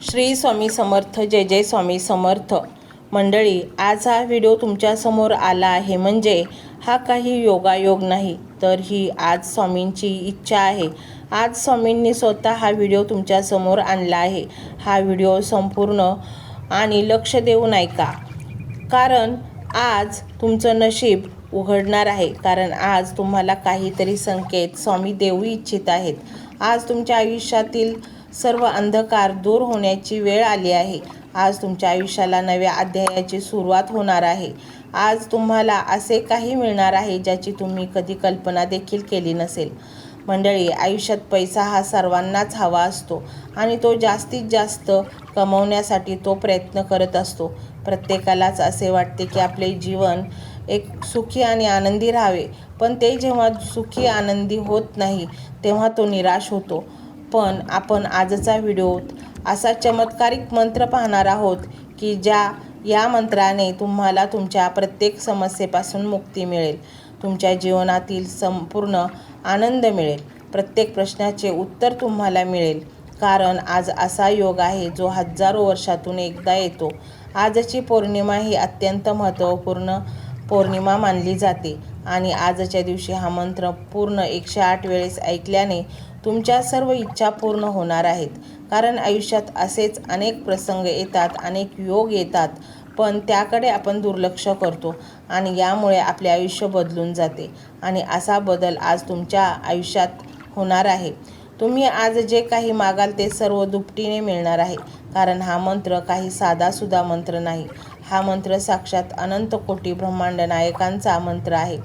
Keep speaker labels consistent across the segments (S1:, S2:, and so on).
S1: श्री स्वामी समर्थ. जय जय स्वामी समर्थ. मंडळी, आज हा व्हिडिओ तुमच्यासमोर आला आहे म्हणजे हा काही योगायोग नाही, तर ही आज स्वामींची इच्छा आहे. आज स्वामींनी स्वतः हा व्हिडिओ तुमच्यासमोर आणला आहे. हा व्हिडिओ संपूर्ण आणि लक्ष देऊन ऐका, कारण आज तुमचं नशीब उघडणार आहे. कारण आज तुम्हाला काहीतरी संकेत स्वामी देऊ इच्छित आहेत. आज तुमच्या आयुष्यातील सर्व अंधकार दूर होण्याची वेळ आली आहे. आज तुमच्या आयुष्याला नव्या अध्यायाची सुरुवात होणार आहे. आज तुम्हाला असे काही मिळणार आहे ज्याची तुम्ही कधी कल्पना देखील केली नसेल. मंडळी, आयुष्यात पैसा हा सर्वांनाच हवा असतो आणि तो जास्तीत जास्त कमवण्यासाठी तो प्रयत्न करत असतो. प्रत्येकालाच असे वाटते की आपले जीवन एक सुखी आणि आनंदी राहावे, पण ते जेव्हा सुखी आनंदी होत नाही तेव्हा तो निराश होतो. पण आपण आजचा व्हिडिओत असा चमत्कारिक मंत्र पाहणार आहोत की या मंत्राने तुम्हाला तुमच्या प्रत्येक समस्येपासून मुक्ती मिळेल. तुमच्या जीवनातील संपूर्ण आनंद मिळेल. प्रत्येक प्रश्नाचे उत्तर तुम्हाला मिळेल. कारण आज असा योग आहे जो हजारो वर्षातून एकदा येतो. आजची पौर्णिमा ही अत्यंत महत्त्वपूर्ण पौर्णिमा मानली जाते आणि आजच्या दिवशी हा मंत्र पूर्ण 108 वेळेस ऐकल्याने तुमच्या सर्व इच्छा पूर्ण होणार आहेत. कारण आयुष्यात असेच अनेक प्रसंग येतात, अनेक योग येतात, पण त्याकडे आपण दुर्लक्ष करतो आणि यामुळे आपले आयुष्य बदलून जाते. आणि असा बदल आज तुमच्या आयुष्यात होणार आहे. तुम्ही आज जे काही मागाल ते सर्व दुपटीने मिळणार आहे. कारण हा मंत्र काही साधासुद्धा मंत्र नाही. हा मंत्र साक्षात अनंत कोटी ब्रह्मांड नायकांचा मंत्र आहे.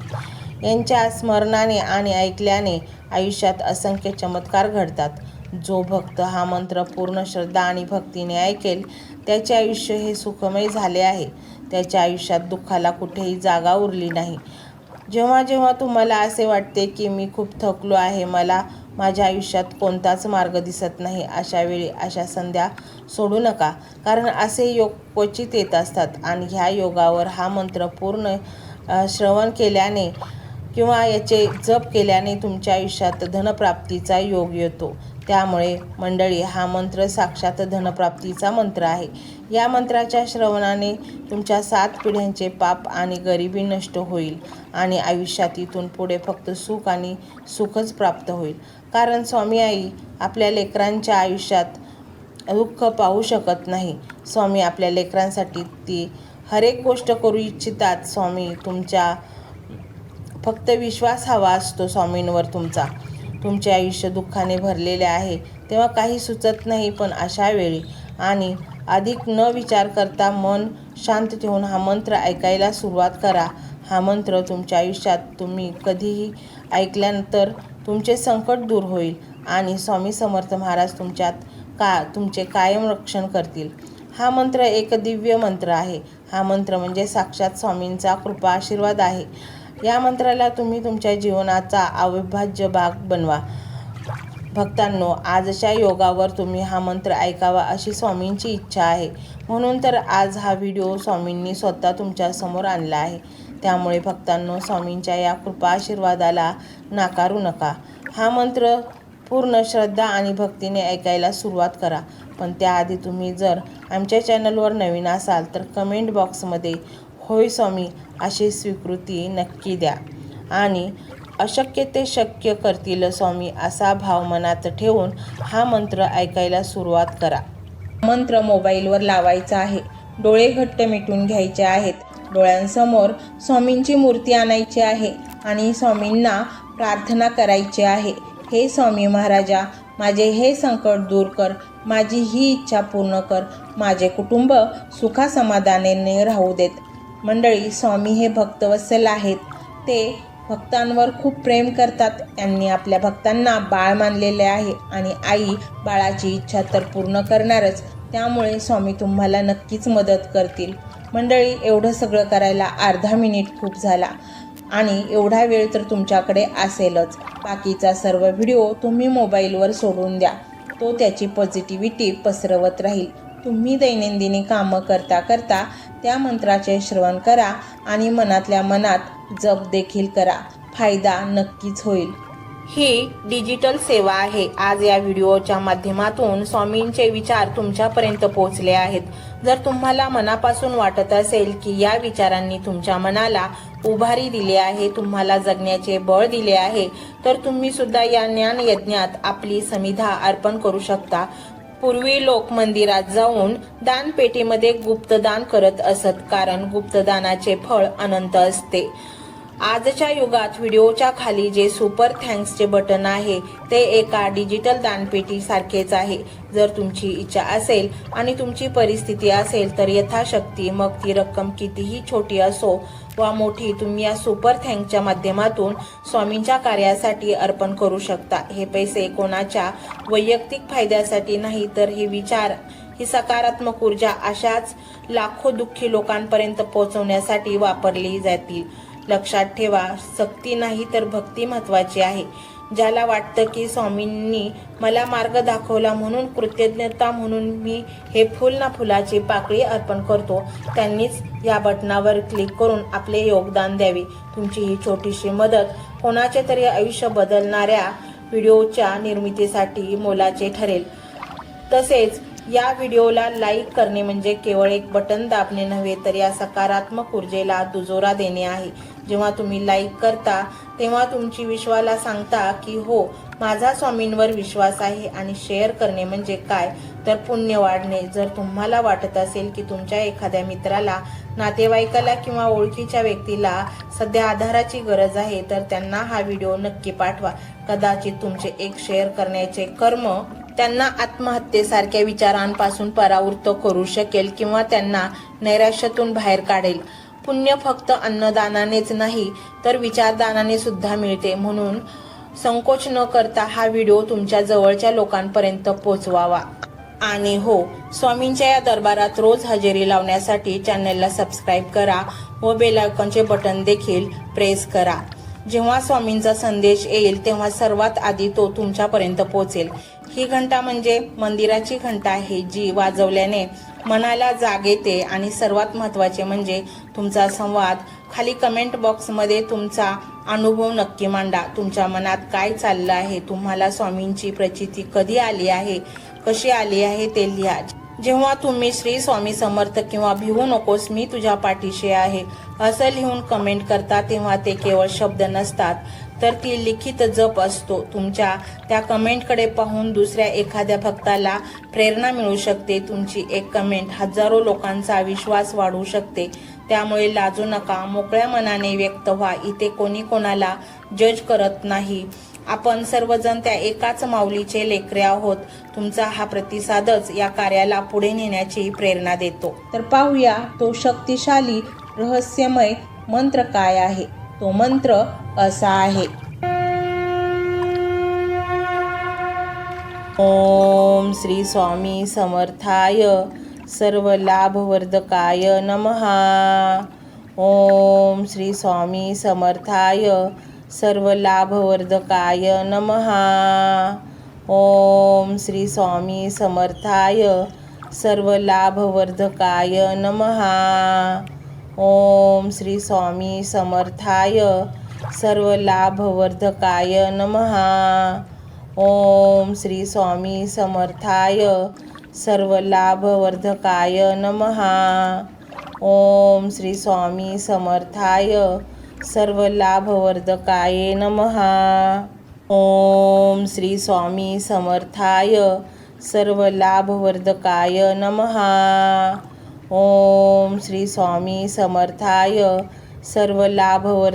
S1: यांच्या स्मरणाने आणि ऐकल्याने आयुष्यात असंख्य चमत्कार घडतात. जो भक्त हा मंत्र पूर्ण श्रद्धा आणि भक्तीने ऐकेल त्याचे आयुष्य हे सुखमय झाले आहे. त्याच्या आयुष्यात दुःखाला कुठेही जागा उरली नाही. जेव्हा जेव्हा तुम्हाला असे वाटते की मी खूप थकलो आहे, मला माझ्या आयुष्यात कोणताच मार्ग दिसत नाही, अशा वेळी अशा संध्या सोडू नका. कारण असे योग क्वचित येत असतात आणि ह्या योगावर हा मंत्र पूर्ण श्रवण केल्याने किंवा याचे जप केल्याने तुमच्या आयुष्यात धनप्राप्तीचा योग येतो. त्यामुळे मंडळी, हा मंत्र साक्षात धनप्राप्तीचा मंत्र आहे. या मंत्राच्या श्रवणाने तुमच्या 7 पिढ्यांचे पाप आणि गरिबी नष्ट होईल आणि आयुष्यात इथून पुढे फक्त सुख आणि सुखच प्राप्त होईल. कारण स्वामी आई आपल्या लेकरांच्या आयुष्यात दुःख पाहू शकत नाही. स्वामी आपल्या लेकरांसाठी ती हर एक गोष्ट करू इच्छितात. स्वामी तुमच्या फक्त विश्वास हवा असतो स्वामींवर तुमचा. तुमचे आयुष्य दुःखाने भरलेले आहे तेव्हा काही सुचत नाही, पण अशा वेळी आणि अधिक न विचार करता मन शांत ठेवून हा मंत्र ऐकायला सुरुवात करा. हा मंत्र तुमच्या आयुष्यात तुम्ही कधीही ऐकल्यानंतर तुमचे संकट दूर होईल आणि स्वामी समर्थ महाराज तुमचे कायम रक्षण करतील. हा मंत्र एक दिव्य मंत्र आहे. हा मंत्र म्हणजे साक्षात स्वामींचा कृपा आशीर्वाद आहे. या मंत्राला तुम्ही तुमच्या जीवनाचा अविभाज्य भाग बनवा. भक्तांनो, आजच्या योगावर तुम्ही हा मंत्र ऐकावा अशी स्वामींची इच्छा आहे. म्हणून तर आज हा व्हिडिओ स्वामींनी स्वतः तुमच्यासमोर आणला आहे. त्यामुळे भक्तांनो, स्वामींच्या या कृपा आशीर्वादाला नाकारू नका. हा मंत्र पूर्ण श्रद्धा आणि भक्तीने ऐकायला सुरुवात करा. पण त्याआधी तुम्ही जर आमच्या चॅनलवर नवीन असाल तर कमेंट बॉक्समध्ये होय स्वामी अशी स्वीकृती नक्की द्या आणि अशक्य ते शक्य करतील स्वामी असा भाव मनात ठेवून हा मंत्र ऐकायला सुरुवात करा. मंत्र मोबाईलवर लावायचा आहे. डोळे घट्ट मिटून घ्यायचे आहेत. डोळ्यांसमोर स्वामींची मूर्ती आणायची आहे आणि स्वामींना प्रार्थना करायची आहे. हे स्वामी महाराजा, माझे हे संकट दूर कर, माझी ही इच्छा पूर्ण कर, माझे कुटुंब सुखासमाधानाने राहू देत. मंडळी, स्वामी हे भक्तवत्सल आहेत. ते भक्तांवर खूप प्रेम करतात. त्यांनी आपल्या भक्तांना बाळ मानलेले आहे आणि आई बाळाची इच्छा तर पूर्ण करणारच. त्यामुळे स्वामी तुम्हाला नक्कीच मदत करतील. मंडळी, एवढं सगळं करायला अर्धा मिनिट खूप झाला आणि एवढा वेळ तर तुमच्याकडे असेलच. बाकीचा सर्व व्हिडिओ तुम्ही मोबाईलवर सोडून द्या. तो त्याची पॉझिटिव्हिटी पसरवत राहील. तुम्ही दैनंदिनी कामं करता करता त्या मंत्राचे श्रवण करा आणि मनातल्या मनात जप देखील करा. फायदा नक्कीच होईल. ही डिजिटल सेवा आहे। आज या व्हिडिओच्या माध्यमातून स्वामींचे विचार तुमच्यापर्यंत पोहोचले आहेत। जर तुम्हाला मनापासून वाटत असेल की या विचारांनी तुमच्या मनाला उभारी दिली आहे, तुम्हाला जगण्याचे बळ दिले आहे, तर तुम्ही सुद्धा या ज्ञान यज्ञात आपली समिधा अर्पण करू शकता। पूर्वी लोक मंदिरात जाऊन दानपेटीमध्ये गुप्तदान करत असत, कारण गुप्तदानाचे फळ अनंत असते। आजच्या युगात व्हिडिओच्या खाली जे सुपर थँक्सचे बटन आहे ते एका डिजिटल दानपेटी सारखेच आहे। जर तुमची इच्छा असेल आणि तुमची परिस्थिती असेल तर यथाशक्ती, मग ती रक्कम कितीही छोटी असो वा मोठी, तुम्ही या सुपर थँक्सच्या माध्यमातून स्वामींच्या कार्यासाठी अर्पण करू शकता। हे पैसे कोणाच्या वैयक्तिक फायद्यासाठी नाही, तर हे विचार, ही सकारात्मक ऊर्जा अशाच लाखो दुःखी लोकांपर्यंत पोहोचवण्यासाठी वापरली जातील। लक्षात ठेवा, सक्ती नाही तर भक्ती महत्वाची आहे। ज्याला वाटतं की स्वामींनी मला मार्ग दाखवला म्हणून कृतज्ञता म्हणून मी हे फुल ना फुलाची पाकळी अर्पण करतो, त्यांनीच या बटनावर क्लिक करून आपले योगदान द्यावे। तुमची ही छोटीशी मदत कोणाचे तरी आयुष्य बदलणाऱ्या व्हिडिओच्या निर्मितीसाठी मोलाचे ठरेल। तसेच या व्हिडिओला लाईक करणे म्हणजे केवळ एक बटन दाबणे नव्हे, तर या सकारात्मक ऊर्जेला दुजोरा देणे आहे। जेव्हा तुम्ही लाईक करता तेव्हा तुमची विश्वाला सांगता की हो, माझा स्वामींवर विश्वास आहे। आणि शेअर करणे म्हणजे काय, तर पुण्य वाढणे। जर तुम्हाला वाटत असेल की तुमच्या एखाद्या मित्राला, नातेवाईकाला किंवा ओळखीच्या व्यक्तीला सध्या आधाराची गरज आहे, तर त्यांना हा व्हिडिओ नक्की पाठवा। कदाचित तुमचे एक शेअर करण्याचे कर्म त्यांना आत्महत्येसारख्या विचारांपासून परावृत्त करू शकेल किंवा त्यांना नैराश्यातून बाहेर काढेल। पुण्य फक्त अन्नदानानेच नाही, तर विचारदानाने सुद्धा मिळते। म्हणून संकोच न करता हा व्हिडिओ तुमच्या जवळच्या लोकांपर्यंत पोहोचवावा। आणि हो, स्वामींच्या या दरबारात रोज हजेरी लावण्यासाठी चॅनलला सबस्क्राईब करा व बेल आयकॉनचे बटन देखील प्रेस करा। जेव्हा स्वामींचा संदेश येईल तेव्हा सर्वात आधी तो तुमच्यापर्यंत पोहोचेल। ही घंटा म्हणजे मंदिराची घंटा आहे, जी वाजवल्याने मनाला जाग येते। आणि सर्वात महत्त्वाचे म्हणजे तुमचा संवाद। खाली कमेंट बॉक्समध्ये तुमचा अनुभव नक्की मांडा। तुमच्या मनात काय चाललं आहे, तुम्हाला स्वामींची प्रचिती कधी आली आहे, कशी आली आहे ते लिहा। जेव्हा तुम्ही श्री स्वामी समर्थ किंवा भिवू नकोस, मी तुझ्या पाठीशी आहे असं लिहून कमेंट करता, तेव्हा ते केवळ शब्द नसतात, तर ती लिखित जप असतो। तुमच्या त्या कमेंटकडे पाहून दुसऱ्या एखाद्या भक्ताला प्रेरणा मिळू शकते। तुमची एक कमेंट हजारो लोकांचा विश्वास वाढवू शकते। त्यामुळे लाजू नका, मोकळ्या मनाने व्यक्त व्हा। इथे कोणी कोणाला जज करत नाही, आपण सर्वजण त्या एकाच माऊलीचे लेकरे आहोत। तुमचा हा प्रतिसादच या कार्याला पुढे नेण्याची प्रेरणा देतो। तर पाहूया तो शक्तिशाली रहस्यमय मंत्र काय आहे। तो मंत्र असा आहे, ओम श्री स्वामी समर्थाय सर्व लाभवर्धकाय नमः। ओम श्री स्वामी समर्थाय सर्व लाभवर्धकाय नमः। ओम श्री स्वामी समर्थाय सर्व लाभवर्धकाय नमः। ओम श्री स्वामी समर्थाय सर्व लाभवर्धकाय नमः। ओम श्री स्वामी समर्थाय सर्व लाभवर्धकाय नमः। ओम श्री स्वामी समर्थाय सर्व लाभवर्धकाय नमः। ओम श्री स्वामी समर्थाय सर्व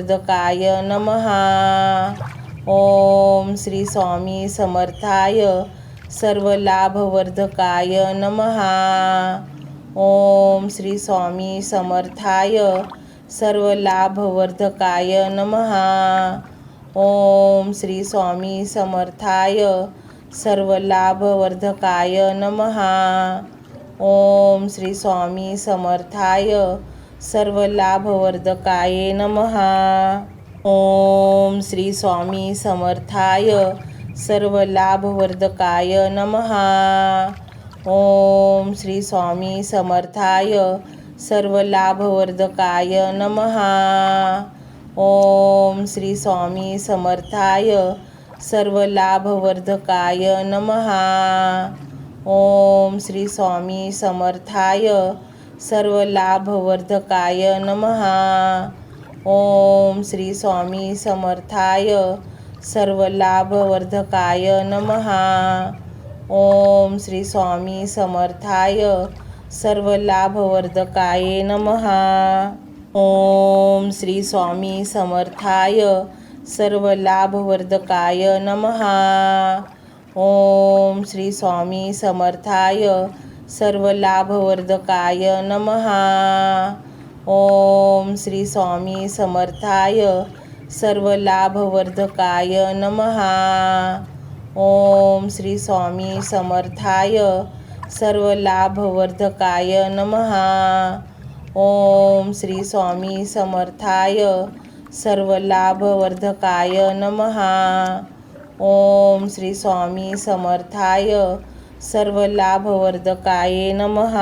S1: लाभवर्धकाय नमः। ओम श्री स्वामी समर्थाय सर्व लाभवर्धकाय नमः। ओम श्री स्वामी समर्थाय सर्व लाभवर्धकाय नमः। ओम श्री स्वामी समर्थाय सर्व लाभवर्धकाय नमः। ओम श्री स्वामी समर्थाय सर्व लाभवर्धकाय नमः। ओम श्री स्वामी समर्थाय सर्व लाभवर्धकाय नमः। ओम श्री स्वामी समर्थाय सर्व लाभवर्धकाय नमः। ओम श्री स्वामी समर्थाय सर्व लाभवर्धकाय नमः। ओम श्री स्वामी समर्थाय सर्वलाभवर्धकाय नमः। ओम श्री स्वामी समर्थाय सर्वलाभवर्धकाय नमः। ओम श्री स्वामी समर्थाय सर्वलाभवर्धकाय नमः। ओम श्री स्वामी समर्थाय सर्वलाभवर्धकाय नमः। ओम श्री स्वामी समर्थाय सर्वलाभवर्धकाय नमः। ओम श्री स्वामी समर्थाय सर्वलाभवर्धकाय नमः। ओम श्री स्वामी समर्थाय सर्वलाभवर्धकाय नमः। ओम श्री स्वामी समर्थाय सर्वलाभवर्धकाय नमः। ओम श्री स्वामी समर्थाय सर्वलाभवर्धकाय नमः। ओम श्री स्वामी समर्थाय सर्वलाभवर्धकाय नमः।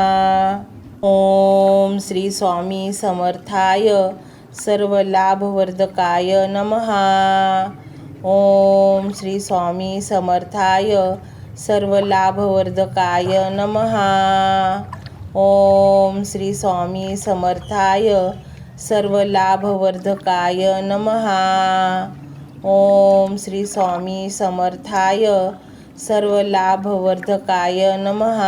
S1: ओम श्री स्वामी समर्थाय सर्वलाभवर्धकाय नमः। ओम श्री स्वामी समर्थाय सर्वलाभवर्धकाय नमः। ओम श्री स्वामी समर्थाय सर्वलाभवर्धकाय नमः। ओम श्री स्वामी समर्थाय सर्वलाभवर्धकाय नमः।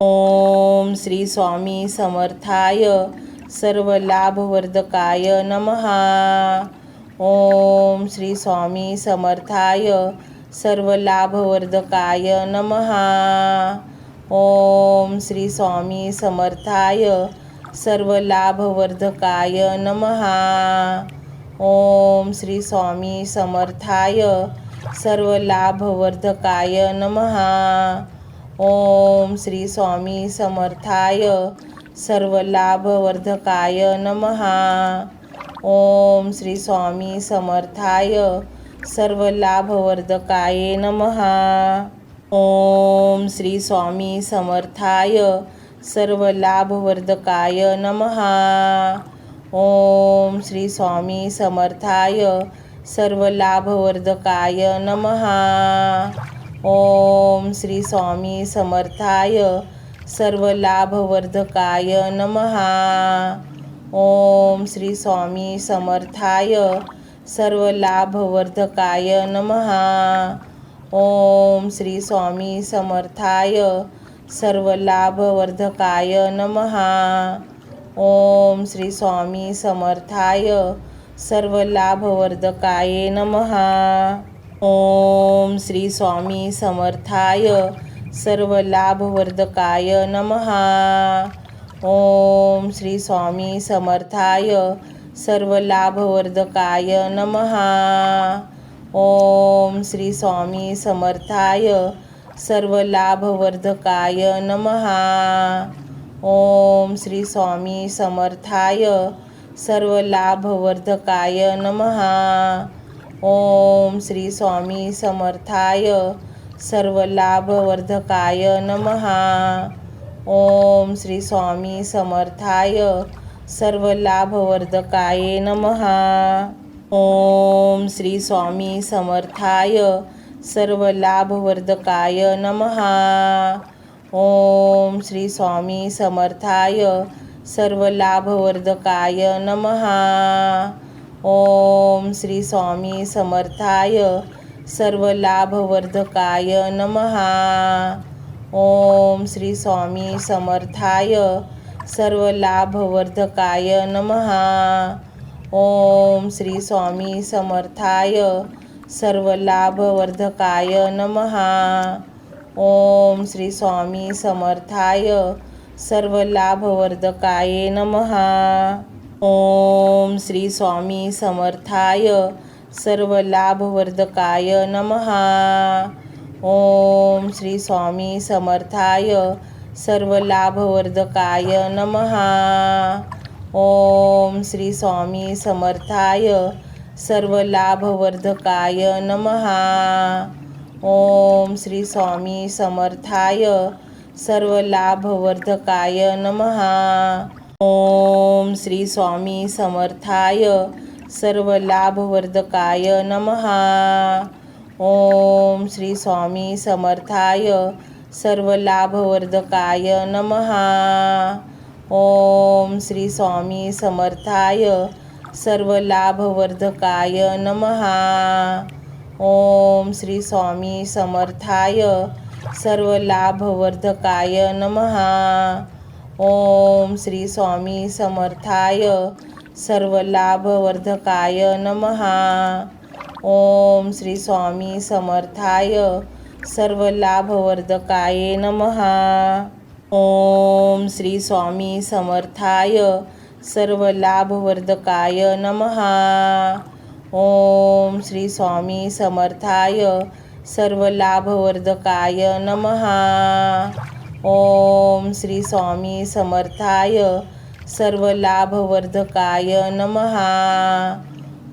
S1: ओम श्री स्वामी समर्थाय सर्वलाभवर्धकाय नमः। ओम श्री स्वामी समर्थाय सर्वलाभवर्धकाय नमः। ओम श्री स्वामी समर्थाय सर्वलाभवर्धकाय नमः। ओम श्री स्वामी समर्थाय सर्वलाभवर्धकाय नमः। ओम श्री स्वामी समर्थाय सर्वलाभवर्धकाय नमः। ओम श्री स्वामी समर्थाय सर्वलाभवर्धकाय नमः। ओम श्री स्वामी समर्थाय सर्वलाभवर्धकाय नमः। ओम श्री स्वामी समर्थाय सर्वलाभवर्धकाय नमः। ओम श्री स्वामी समर्थाय सर्वलाभवर्धकाय नमः। ओम श्री स्वामी समर्थाय सर्वलाभवर्धकाय नमः। ओम श्री स्वामी समर्थाय सर्वलाभवर्धकाय नमः। ओम श्री स्वामी समर्थाय सर्वलाभवर्धकाय नमः। ओम श्री स्वामी समर्थाय सर्वलाभवर्धकाय नमः। ओम श्री स्वामी समर्थाय सर्वलाभवर्धकाय नमः। ओम श्री स्वामी समर्थाय सर्वलाभवर्धकाय नमः। ओम श्री स्वामी समर्थाय सर्वलाभवर्धकाय नमः। ओम श्री स्वामी समर्थाय सर्वलाभवर्धकाय नमः। ओम श्री स्वामी समर्थाय सर्वलाभवर्धकाय नमः। ओम श्री स्वामी समर्थाय सर्वलाभवर्धकाय नमः। ओम श्री स्वामी समर्थाय सर्वलाभवर्धकाय नमः। ओम श्री स्वामी समर्थाय सर्वलाभवर्धकाय नमः। ओम श्री स्वामी समर्थाय सर्वलाभवर्धकाय नमः। ओम श्री स्वामी समर्थाय सर्वलाभवर्धकाय नमः। ओम श्री स्वामी समर्थाय सर्वलाभवर्धकाय नमः। ओम श्री स्वामी समर्थाय सर्वलाभवर्धकाय नमः। ओम श्री स्वामी समर्थाय सर्वलाभवर्धकाय नमः। ओम श्री स्वामी समर्थाय सर्वलाभवर्धकाय नमः। ओम श्री स्वामी समर्थाय सर्वलाभवर्धकाय नमः। ओम श्री स्वामी समर्थाय सर्वलाभवर्धकाय नमः। ओम श्री स्वामी समर्थाय सर्वलाभवर्धकाय नमः। ओम श्री स्वामी समर्थाय सर्वलाभवर्धकाय नमः। ओम श्री स्वामी समर्थाय सर्वलाभवर्धकाय नमः। ओम श्री स्वामी समर्थाय सर्वलाभवर्धकाय नमः। ओम श्री स्वामी समर्थाय सर्वलाभवर्धकाय नमः। ओम श्री स्वामी समर्थाय सर्वलाभवर्धकाय नमः। ओम श्री स्वामी समर्थाय सर्वलाभवर्धकाय नमः। ओम श्री स्वामी समर्थाय सर्वलाभवर्धकाय नमः।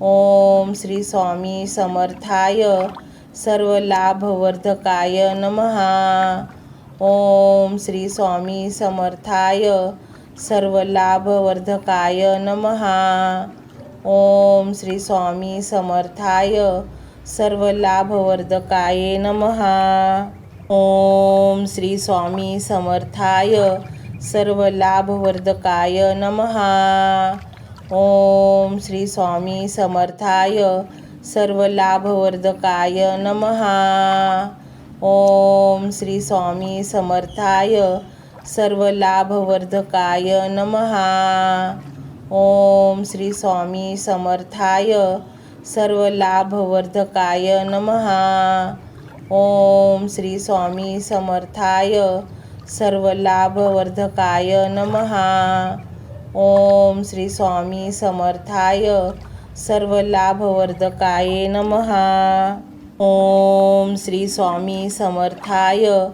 S1: ओम श्री स्वामी समर्थाय सर्वलाभवर्धकाय नमः। ओम श्री स्वामी समर्थाय सर्वलाभवर्धकाय नमः। ओम श्री स्वामी समर्थाय सर्वलाभवर्धकाय नमः। ओम श्री स्वामी समर्थाय सर्वलाभवर्धकाय नमः। ओम श्री स्वामी समर्थाय सर्वलाभवर्धकाय नमः। ओम श्री स्वामी समर्थाय सर्वलाभवर्धकाय नमः। ओम श्री स्वामी समर्थाय सर्वलाभवर्धकाय नमः। ओम श्री स्वामी समर्थाय सर्वलाभवर्धकाय नमः। ओम श्री स्वामी समर्थाय सर्वलाभवर्धकाय नमः। ओम श्री स्वामी समर्थाय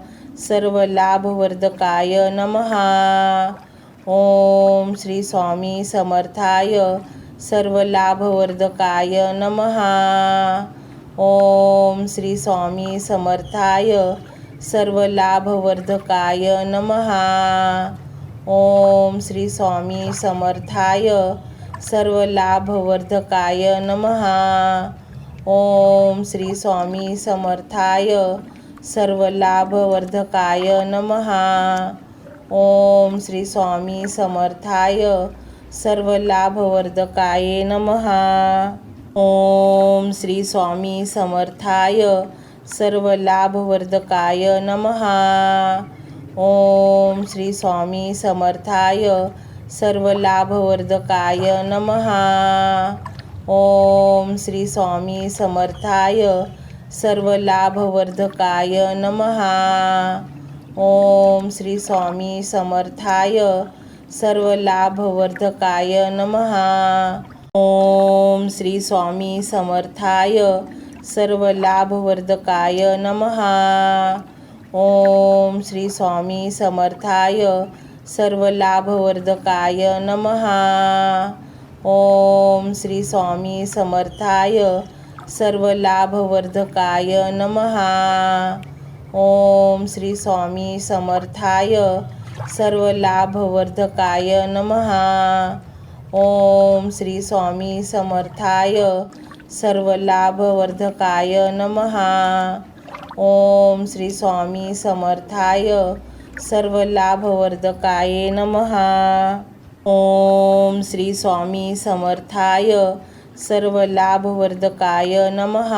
S1: सर्वलाभवर्धकाय नमः। ओम श्री स्वामी समर्थाय सर्वलाभवर्धकाय नमः। ओम श्री स्वामी समर्थाय सर्वलाभवर्धकाय नमः। ओम श्री स्वामी समर्थाय सर्वलाभवर्धकाय नमः। ओम श्री स्वामी समर्थाय सर्वलाभवर्धकाय नमः। ओम श्री स्वामी समर्थाय सर्वलाभवर्धकाय नमः। ओम श्री स्वामी समर्थाय सर्वलाभवर्धकाय नमः। ओम श्री स्वामी समर्थाय सर्वलाभवर्धकाय नमः। ओम श्री स्वामी समर्थाय सर्वलाभवर्धकाय नमः। ओम श्री स्वामी समर्थाय सर्वलाभवर्धकाय नमः। ओम श्री स्वामी समर्थाय सर्वलाभवर्धकाय नमः। ओम श्री स्वामी समर्थाय सर्वलाभवर्धकाय नमः। ओम श्री स्वामी समर्थाय सर्वलाभवर्धकाय नमः। ओम श्री स्वामी समर्थाय सर्वलाभवर्धकाय नमः। ओम श्री स्वामी समर्थाय सर्वलाभवर्धकाय नमः। ओम श्री स्वामी समर्थाय सर्वलाभवर्धकाय नमः। ओम श्री स्वामी समर्थाय सर्वलाभवर्धकाय नमः।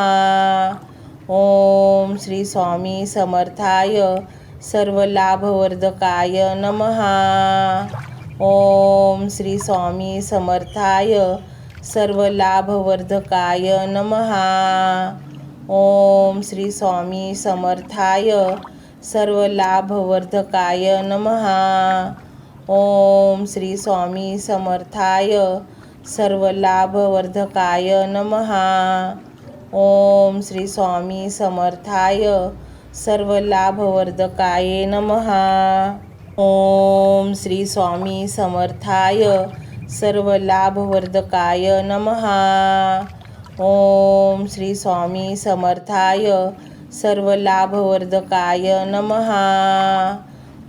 S1: ओम श्री स्वामी समर्थाय सर्वलाभवर्धकाय नमः। ओम श्री स्वामी समर्थाय सर्वलाभवर्धकाय नमः। ओम श्री स्वामी समर्थाय सर्वलाभवर्धकाय नमः। ओम श्री स्वामी समर्थाय सर्वलाभवर्धकाय नमः। ओम श्री स्वामी समर्थाय सर्वलाभवर्धकाय नमः। ओम श्री स्वामी समर्थाय सर्वलाभवर्धकाय नमः। ओम श्री स्वामी समर्थाय सर्वलाभवर्धकाय नमः।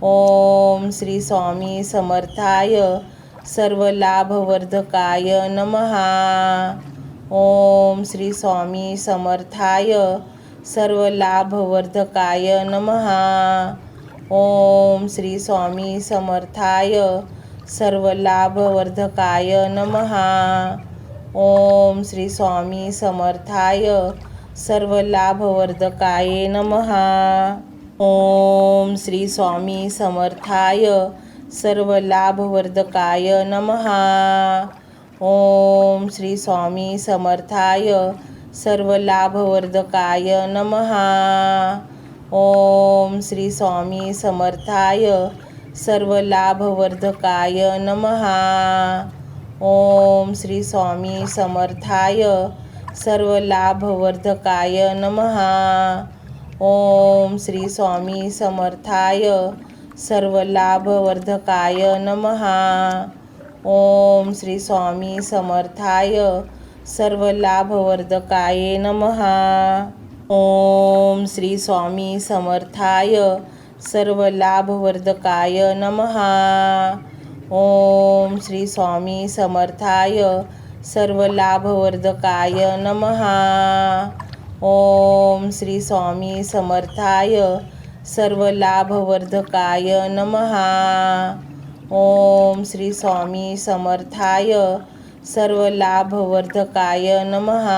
S1: ओम श्री स्वामी समर्थाय सर्वलाभवर्धकाय नमः। ओम श्री स्वामी समर्थाय सर्वलाभवर्धकाय नमः. ओम श्री स्वामी समर्थाय सर्वलाभवर्धकाय नमः. ओम श्री स्वामी समर्थाय सर्वलाभवर्धकाय नमः. ओम श्री स्वामी समर्थाय सर्वलाभवर्धकाय नमः. ओम श्री स्वामी समर्थाय सर्वलाभवर्धकाय नमः. ओम श्री स्वामी समर्थाय सर्वलाभवर्धकाय नमः. ओम श्री स्वामी समर्थाय सर्वलाभवर्धकाय नमः. ओम श्री स्वामी समर्थाय सर्वलाभवर्धकाय नमः. ओम श्री स्वामी समर्थाय सर्वलाभवर्धकाय नमः. ओम श्री स्वामी समर्थाय सर्वलाभवर्धकाय नमः. ओम श्री स्वामी समर्थाय सर्वलाभवर्धकाय नमः. ओम श्री स्वामी समर्थाय सर्वलाभवर्धकाय नमः. ओम श्री स्वामी समर्थाय सर्वलाभवर्धकाय नमः.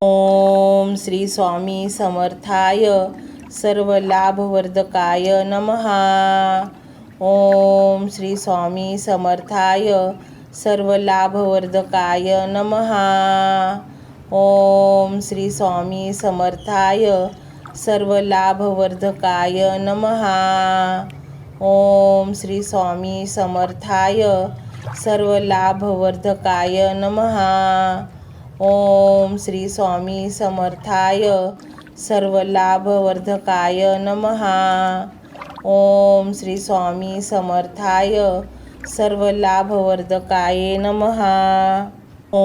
S1: ओम श्री स्वामी समर्थाय सर्वलाभवर्धकाय नमः. ओम श्री स्वामी समर्थाय सर्वलाभवर्धकाय नमः. ओम श्री स्वामी समर्थाय सर्वलाभवर्धकाय नमः. ओम श्री स्वामी समर्थाय सर्वलाभवर्धकाय नमः. ओम श्री स्वामी समर्थाय सर्वलाभवर्धकाय नमः. ओम श्री स्वामी समर्थाय सर्वलाभवर्धकाय नमः.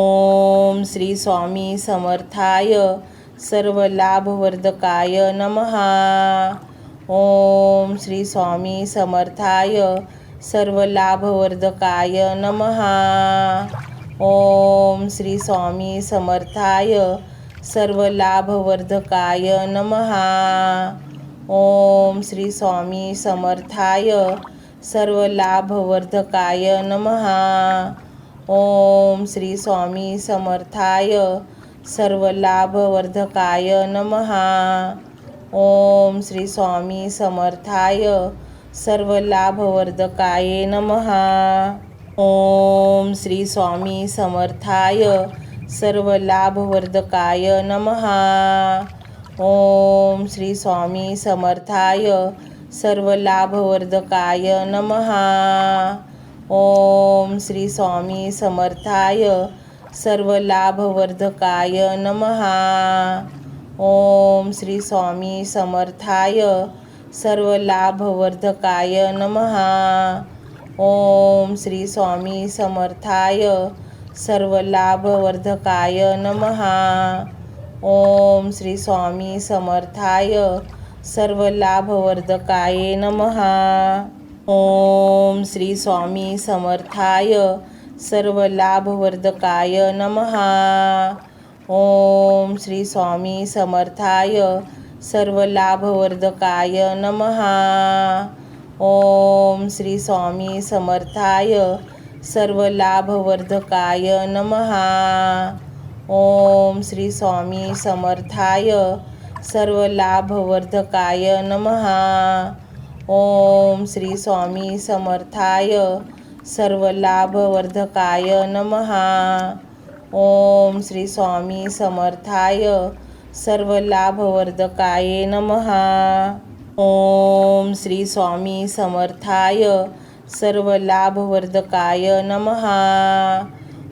S1: ओम श्री स्वामी समर्थाय सर्वलाभवर्धकाय नमः. ओम श्री स्वामी समर्थाय सर्वलाभवर्धकाय नमः. ओम श्री स्वामी समर्थाय सर्वलाभवर्धकाय नमः. ओम श्री स्वामी समर्थाय सर्वलाभवर्धकाय नमः. ओम श्री स्वामी समर्थाय सर्वलाभवर्धकाय नमः. ओम श्री स्वामी समर्थाय सर्वलाभवर्धकाय नमः. ओम श्री स्वामी समर्थाय सर्वलाभवर्धकाय नमः. ओम श्री स्वामी समर्थाय सर्वलाभवर्धकाय नमः. ओम श्री स्वामी समर्थाय सर्वलाभवर्धकाय नमः. ओम श्री स्वामी समर्थाय सर्वलाभवर्धकाय नमः. ओम श्री स्वामी समर्थाय सर्वलाभवर्धकाय नमः. ओम श्री स्वामी समर्थाय सर्वलाभवर्धकाय नमः. ओम श्री स्वामी समर्थाय सर्वलाभवर्धकाय नमः. ओम श्री स्वामी समर्थाय सर्वलाभवर्धकाय नमः. ओम श्री स्वामी समर्थाय सर्वलाभवर्धकाय नमः. ओम श्री स्वामी समर्थाय सर्वलाभवर्धकाय नमः. ओम श्री स्वामी समर्थाय सर्वलाभवर्धकाय नमः. ओम श्री स्वामी समर्थाय सर्वलाभवर्धकाय नमः. ओम श्री स्वामी समर्थाय सर्वलाभवर्धकाय नमः.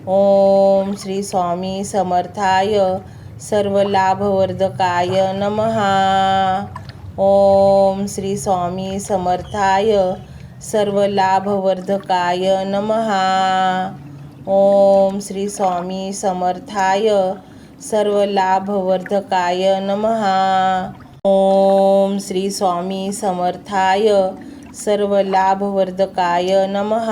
S1: ओम श्री स्वामी समर्थाय सर्वलाभवर्धकाय नमः. ओम श्री स्वामी समर्थाय सर्वलाभवर्धकाय नमः. ओम श्री स्वामी समर्थाय सर्वलाभवर्धकाय नमः. ओम श्री स्वामी समर्थाय सर्वलाभवर्धकाय नमः.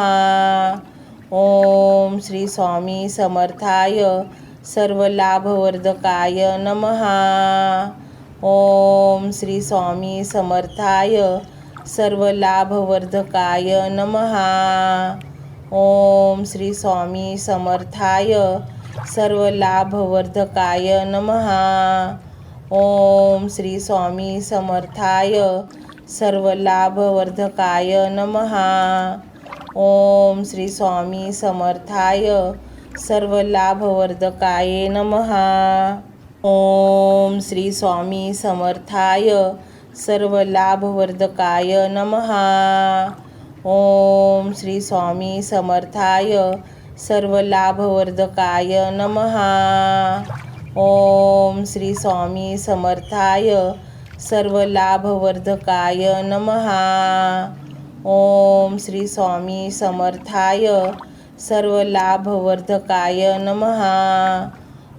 S1: ओम श्री स्वामी समर्थाय सर्वलाभवर्धकाय नमः. ओम श्री स्वामी समर्थाय सर्वलाभवर्धकाय नमः। ओम श्री स्वामी समर्थाय सर्वलाभवर्धकाय नमः। ओम श्री स्वामी समर्थाय सर्वलाभवर्धकाय नमः। ओम श्री स्वामी समर्थाय सर्वलाभवर्धकाय नमः। ओम श्री स्वामी समर्थाय सर्वलाभवर्धकाय नमः। ओम श्री स्वामी समर्थाय सर्वलाभवर्धकाय नमः। ओम श्री स्वामी समर्थाय सर्वलाभवर्धकाय नमः। ओम श्री स्वामी समर्थाय सर्वलाभवर्धकाय नमः।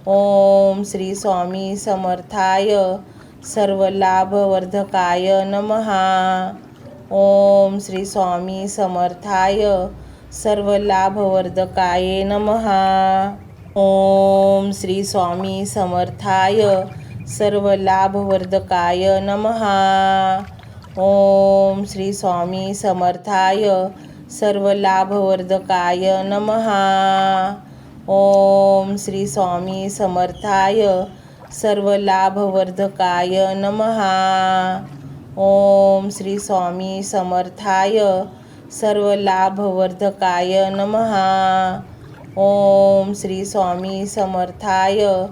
S1: ओम श्री स्वामी समर्थाय सर्वलाभवर्धकाय नमः। ओम श्री स्वामी समर्थाय सर्वलाभवर्धकाय नमः। ओम श्री स्वामी समर्थाय सर्वलाभवर्धकाय नमः। ओम श्री स्वामी समर्थाय सर्वलाभवर्धकाय नमः। ओम श्री स्वामी समर्थाय सर्वलाभवर्धकाय नमः। ओम श्री स्वामी समर्थाय सर्वलाभवर्धकाय नमः। ओम श्री स्वामी समर्थाय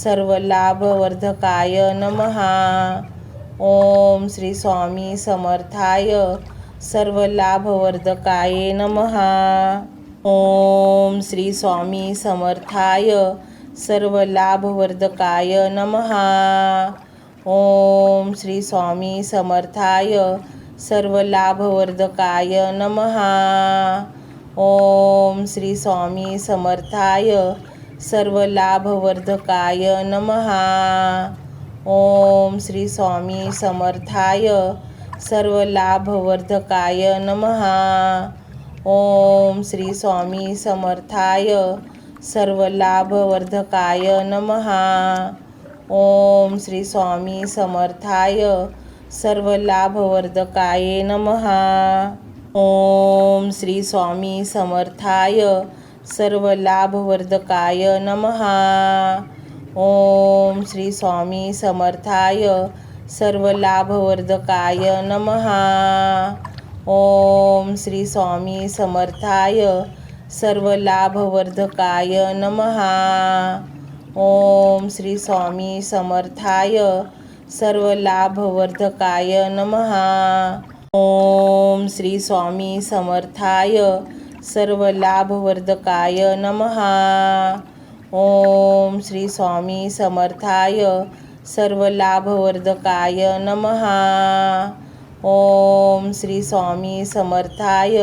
S1: सर्वलाभवर्धकाय नमः। ओम श्री स्वामी समर्थाय सर्वलाभवर्धकाय नमः। ओम श्री स्वामी समर्थाय सर्वलाभवर्धकाय नमः। ओम श्री स्वामी समर्थाय सर्वलाभवर्धकाय नमः। ओम श्री स्वामी समर्थाय सर्वलाभवर्धकाय नमः। ओम श्री स्वामी समर्थाय सर्वलाभवर्धकाय नमः। ओम श्री स्वामी समर्थाय सर्वलाभवर्धकाय नमः। ओम श्री स्वामी समर्थाय सर्वलाभवर्धकाय नमः। ओम श्री स्वामी समर्थाय सर्वलाभवर्धकाय नमः। ओम श्री स्वामी समर्थाय सर्वलाभवर्धकाय नमः। ओम श्री स्वामी समर्थाय सर्वलाभवर्धकाय नमः। ओम श्री स्वामी समर्थाय सर्वलाभवर्धकाय नमः। ओम श्री स्वामी समर्थाय सर्वलाभवर्धकाय नमः। ओम श्री स्वामी समर्थाय सर्वलाभवर्धकाय नमः। ओम श्री स्वामी समर्थाय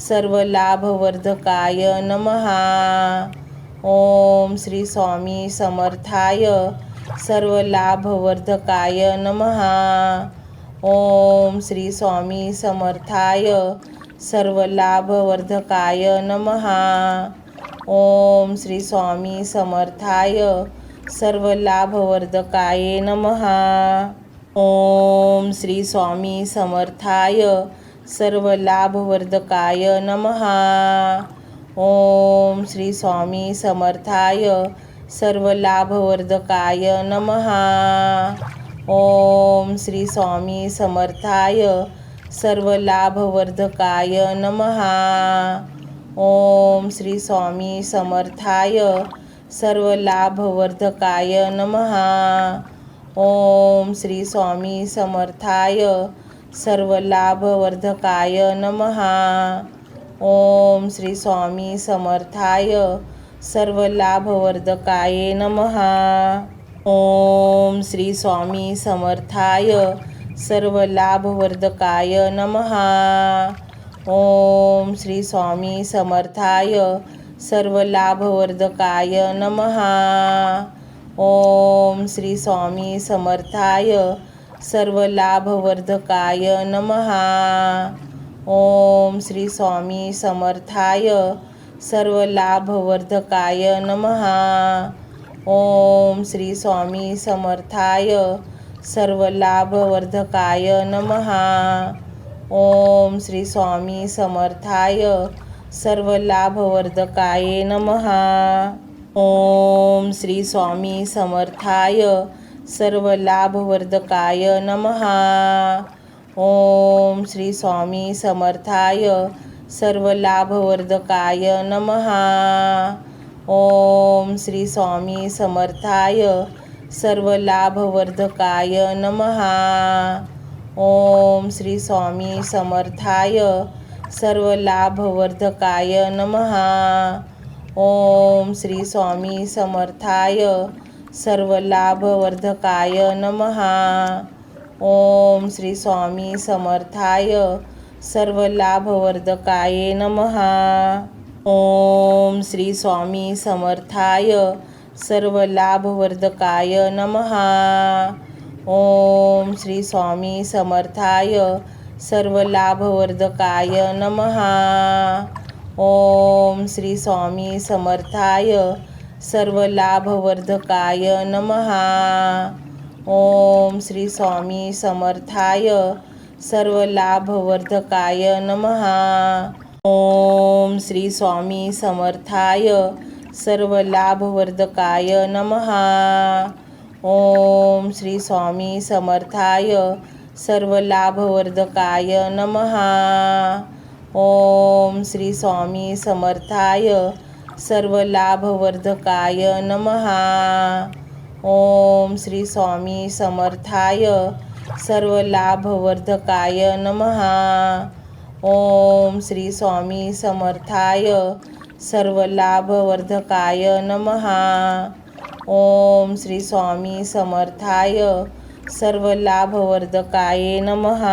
S1: सर्वलाभवर्धकाय नमः। ओम श्री स्वामी समर्थाय सर्वलाभवर्धकाय नमः। ओम श्री स्वामी समर्थाय सर्वलाभवर्धकाय नमः। ओम श्री स्वामी समर्थाय सर्वलाभवर्धकाय नमः। ओम श्री स्वामी समर्थाय सर्वलाभवर्धकाय नमः। ओम श्री स्वामी समर्थाय सर्वलाभवर्धकाय नमः। ओम श्री स्वामी समर्थाय सर्वलाभवर्धकाय नमः। ओम श्री स्वामी समर्थाय सर्वलाभवर्धकाय नमः। ओम श्री स्वामी समर्थाय सर्वलाभवर्धकाय नमः। ओम श्री स्वामी समर्थाय सर्वलाभवर्धकाय नमः। ओम श्री स्वामी समर्थाय सर्वलाभवर्धकाय नमः। ओम श्री स्वामी समर्थाय सर्वलाभवर्धकाय नमः। ओम श्री स्वामी समर्थाय सर्वलाभवर्धकाय नमः। ओम श्री स्वामी समर्थाय सर्वलाभवर्धकाय नमः। ओम श्री स्वामी समर्थाय सर्वलाभवर्धकाय नमः। ओम श्री स्वामी समर्थाय सर्वलाभवर्धकाय नमः। ओम श्री स्वामी समर्थाय सर्वलाभवर्धकाय नमः। ओम श्री स्वामी समर्थाय सर्वलाभवर्धकाय नमः। ओम श्री स्वामी समर्थाय सर्वलाभवर्धकाय नमः। ओम श्री स्वामी समर्थाय सर्वलाभवर्धकाय नमः। ओम श्री स्वामी समर्थाय सर्वलाभवर्धकाय नमः। ओम श्री स्वामी समर्थाय सर्वलाभवर्धकाय नमः। ओम श्री स्वामी समर्थाय सर्वलाभवर्धकाय नमः। ओम श्री स्वामी समर्थाय सर्वलाभवर्धकाय नमः। ओम श्री स्वामी समर्थाय सर्वलाभवर्धकाय नमः। ओम श्री स्वामी समर्थाय सर्वलाभवर्धकाय नमः। ओम श्री स्वामी समर्थाय सर्वलाभवर्धकाय नमः। ओम श्री स्वामी समर्थाय सर्वलाभवर्धकाय नमः। ओम श्री स्वामी समर्थाय सर्वलाभवर्धकाय नमः। ओम श्री स्वामी समर्थाय सर्वलाभवर्धकाय नमः। ओम श्री स्वामी समर्थाय सर्वलाभवर्धकाय नमः। ओम श्री स्वामी समर्थाय सर्वलाभवर्धकाय नमः।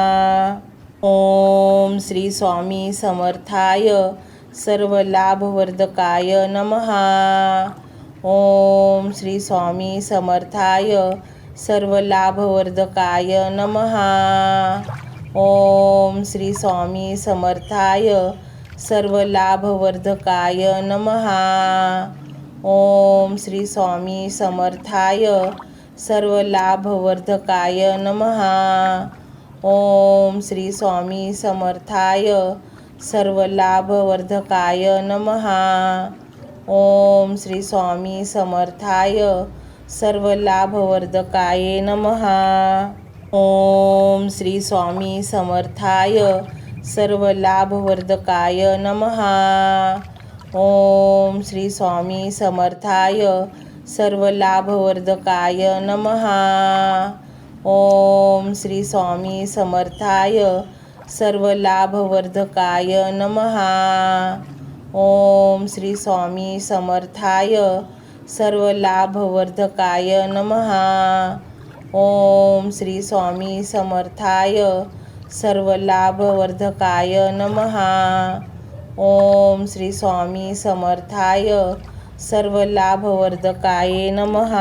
S1: ओम श्री स्वामी समर्थाय सर्वलाभवर्धकाय नमः। ओम श्री स्वामी समर्थाय सर्वलाभवर्धकाय नमः। ओम श्री स्वामी समर्थाय सर्वलाभवर्धकाय नमः। ओम श्री स्वामी समर्थाय सर्वलाभवर्धकाय नमः। ओम श्री स्वामी समर्थाय सर्वलाभवर्धकाय नमः। ओम श्री स्वामी समर्थाय सर्वलाभवर्धकाय नमः। ओम श्री स्वामी समर्थाय सर्वलाभवर्धकाय नमः। ओम श्री स्वामी समर्थाय सर्वलाभवर्धकाय नमः। ओम श्री स्वामी समर्थाय सर्वलाभवर्धकाय नमः। ओम श्री स्वामी समर्थाय सर्वलाभवर्धकाय नमः। ओम श्री स्वामी समर्थाय सर्वलाभवर्धकाय नमः। ओम श्री स्वामी समर्थाय सर्वलाभवर्धकाय नमः।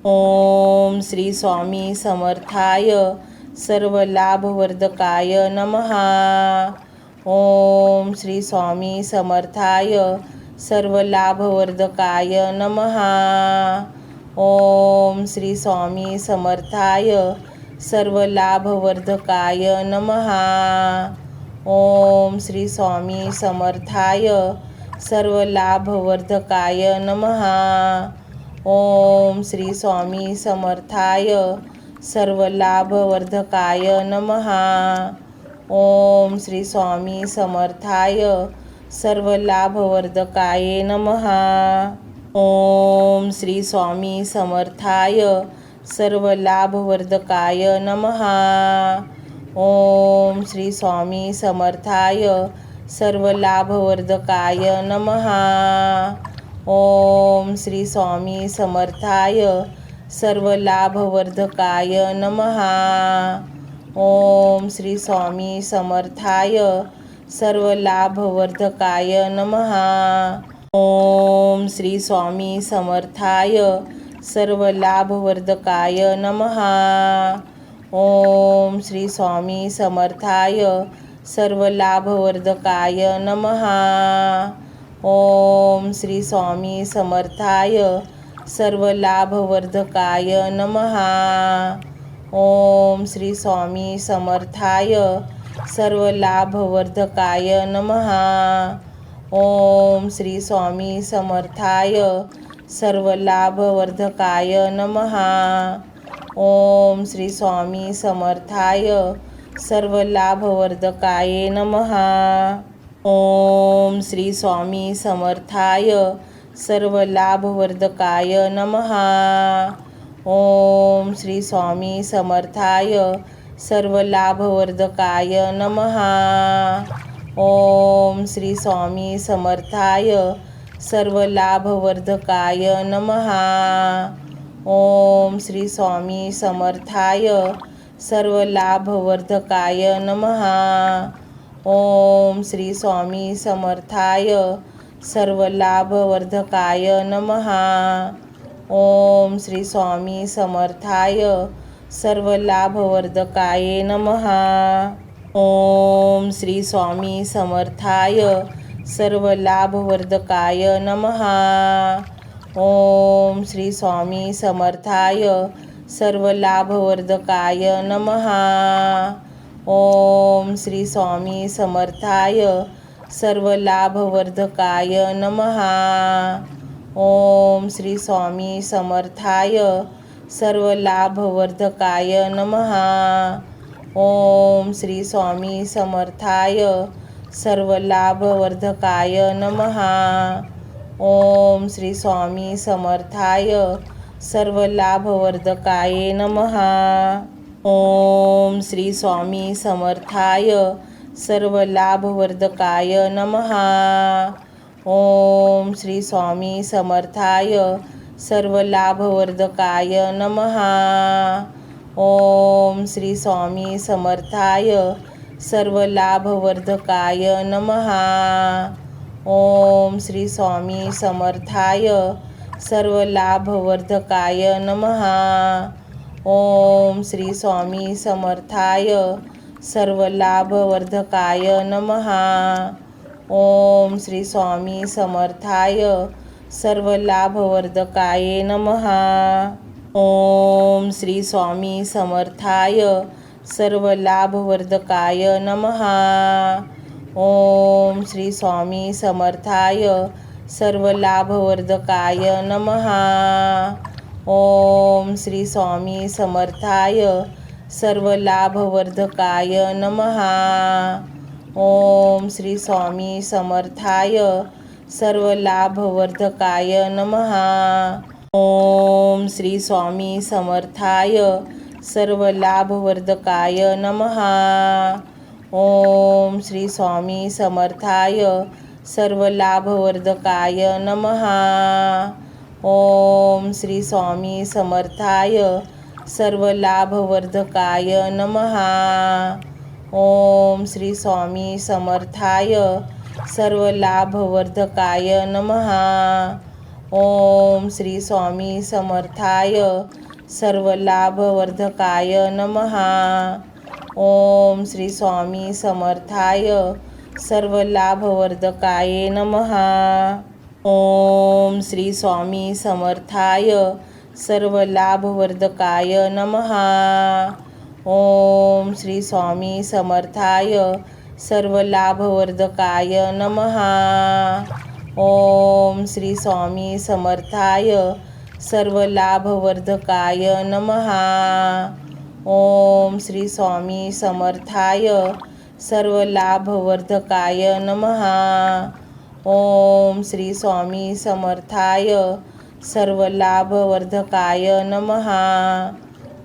S1: ओम श्री स्वामी समर्थाय सर्वलाभवर्धकाय नमः। ओम श्री स्वामी समर्थाय सर्वलाभवर्धकाय नमः। ओम श्री स्वामी समर्थाय सर्वलाभवर्धकाय नमः। ओम श्री स्वामी समर्थाय सर्वलाभवर्धकाय नमः। ओम श्री स्वामी समर्थाय सर्वलाभवर्धकाय नमः। ओम श्री स्वामी समर्थाय सर्वलाभवर्धकाय नमः। ओम श्री स्वामी समर्थाय सर्वलाभवर्धकाय नमः। ओम श्री स्वामी समर्थाय सर्वलाभवर्धकाय नमः। ओम श्री स्वामी समर्थाय सर्वलाभवर्धकाय नमः। ओम श्री स्वामी समर्थाय सर्वलाभवर्धकाय नमः। ओम श्री स्वामी समर्थाय सर्वलाभवर्धकाय नमः। ओम श्री स्वामी समर्थाय सर्वलाभवर्धकाय नमः। ओम श्री स्वामी समर्थाय सर्वलाभवर्धकाय नमः। ओम श्री स्वामी समर्थाय सर्वलाभवर्धकाय नमः। ओम श्री स्वामी समर्थाय सर्वलाभवर्धकाय नमः। ओम श्री स्वामी समर्थाय सर्वलाभवर्धकाय नमः। ओम श्री स्वामी समर्थाय सर्वलाभवर्धकाय नमः। ओम श्री स्वामी समर्थाय सर्वलाभवर्धकाय नमः। ओम श्री स्वामी समर्थाय सर्वलाभवर्धकाय नमः। ओम श्री स्वामी समर्थाय सर्वलाभवर्धकाय नमः। ओम श्री स्वामी समर्थाय सर्वलाभवर्धकाय नमः। ओम श्री स्वामी समर्थाय सर्वलाभवर्धकाय नमः। ओम श्री स्वामी समर्थाय सर्वलाभवर्धकाय नमः। ओम श्री स्वामी समर्थाय सर्वलाभवर्धकाय नमः। ओम श्री स्वामी समर्थाय सर्वलाभवर्धकाय नमः। ओम श्री स्वामी समर्थाय सर्वलाभवर्धकाय नमः। ओम श्री स्वामी समर्थाय सर्वलाभवर्धकाय नमः। ओम श्री स्वामी समर्थाय सर्वलाभवर्धकाय नमः। ओम श्री स्वामी समर्थाय सर्वलाभवर्धकाय नमः। ओम श्री स्वामी समर्थाय सर्वलाभवर्धकाय नमः। ओम श्री स्वामी समर्थाय सर्वलाभवर्धकाय नमः। ओम श्री स्वामी समर्थाय सर्वलाभवर्धकाय नमः। ओम श्री स्वामी समर्थाय सर्वलाभवर्धकाय नमः। ओम श्री स्वामी समर्थाय सर्वलाभवर्धकाय नमः। ओम श्री स्वामी समर्थाय सर्वलाभवर्धकाय नमः। ओम श्री स्वामी समर्थाय सर्वलाभवर्धकाय नमः। ओम श्री स्वामी समर्थाय सर्वलाभवर्धकाय नमः। ओम श्री स्वामी समर्थाय सर्वलाभवर्धकाय नमः। ओम श्री स्वामी समर्थाय सर्वलाभवर्धकाय नमः। ओम श्री स्वामी समर्थाय सर्वलाभवर्धकाय नमः। ओम श्री स्वामी समर्थाय सर्वलाभवर्धकाय नमः। ओम श्री स्वामी समर्थाय सर्वलाभवर्धकाय नमः। ओम श्री स्वामी समर्थाय सर्वलाभवर्धकाय नमः। ओम श्री स्वामी समर्थाय सर्वलाभवर्धकाय नमः। ओम श्री स्वामी समर्थाय सर्वलाभवर्धकाय नमः। ओम श्री स्वामी समर्थाय सर्वलाभवर्धकाय नमः। ओम श्री स्वामी समर्थाय सर्वलाभवर्धकाय नमः। ओम श्री स्वामी समर्थाय सर्वलाभवर्धकाय नमः। ओम श्री स्वामी समर्थाय सर्वलाभवर्धकाय नमः।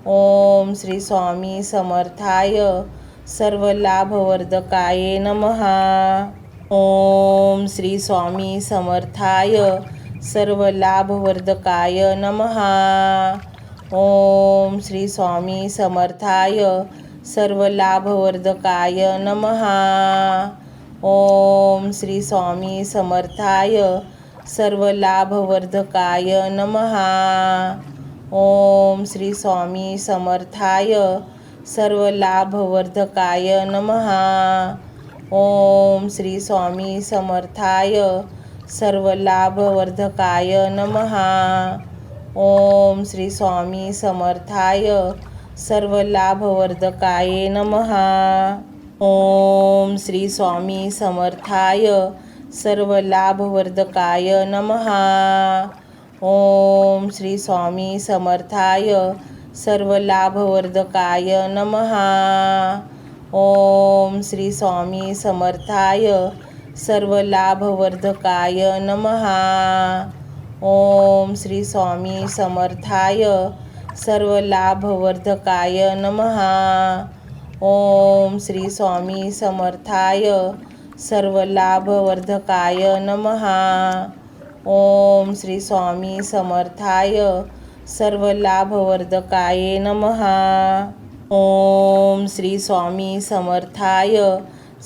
S1: ओम श्री स्वामी समर्थाय सर्वलाभवर्धकाय नमः। ओम श्री स्वामी समर्थाय सर्वलाभवर्धकाय नमः। ओम श्री स्वामी समर्थाय सर्वलाभवर्धकाय नमः। ओम श्री स्वामी समर्थाय सर्वलाभवर्धकाय नमः। ओम श्री स्वामी समर्थाय सर्वलाभवर्धकाय नमः। ओम श्री स्वामी समर्थाय सर्वलाभवर्धकाय नमः। ओम श्री स्वामी समर्थाय सर्वलाभवर्धकाय नमः। ओम श्री स्वामी समर्थाय सर्वलाभवर्धकाय नमः। ओम श्री स्वामी समर्थाय सर्वलाभवर्धकाय नमः। ओम श्री स्वामी समर्थाय सर्वलाभवर्धकाय नमः। ओम श्री स्वामी समर्थाय सर्वलाभवर्धकाय नमः। ओम श्री स्वामी समर्थाय सर्वलाभवर्धकाय नमः। ओम श्री स्वामी समर्थाय सर्वलाभवर्धकाय नमः। ओम श्री स्वामी समर्थाय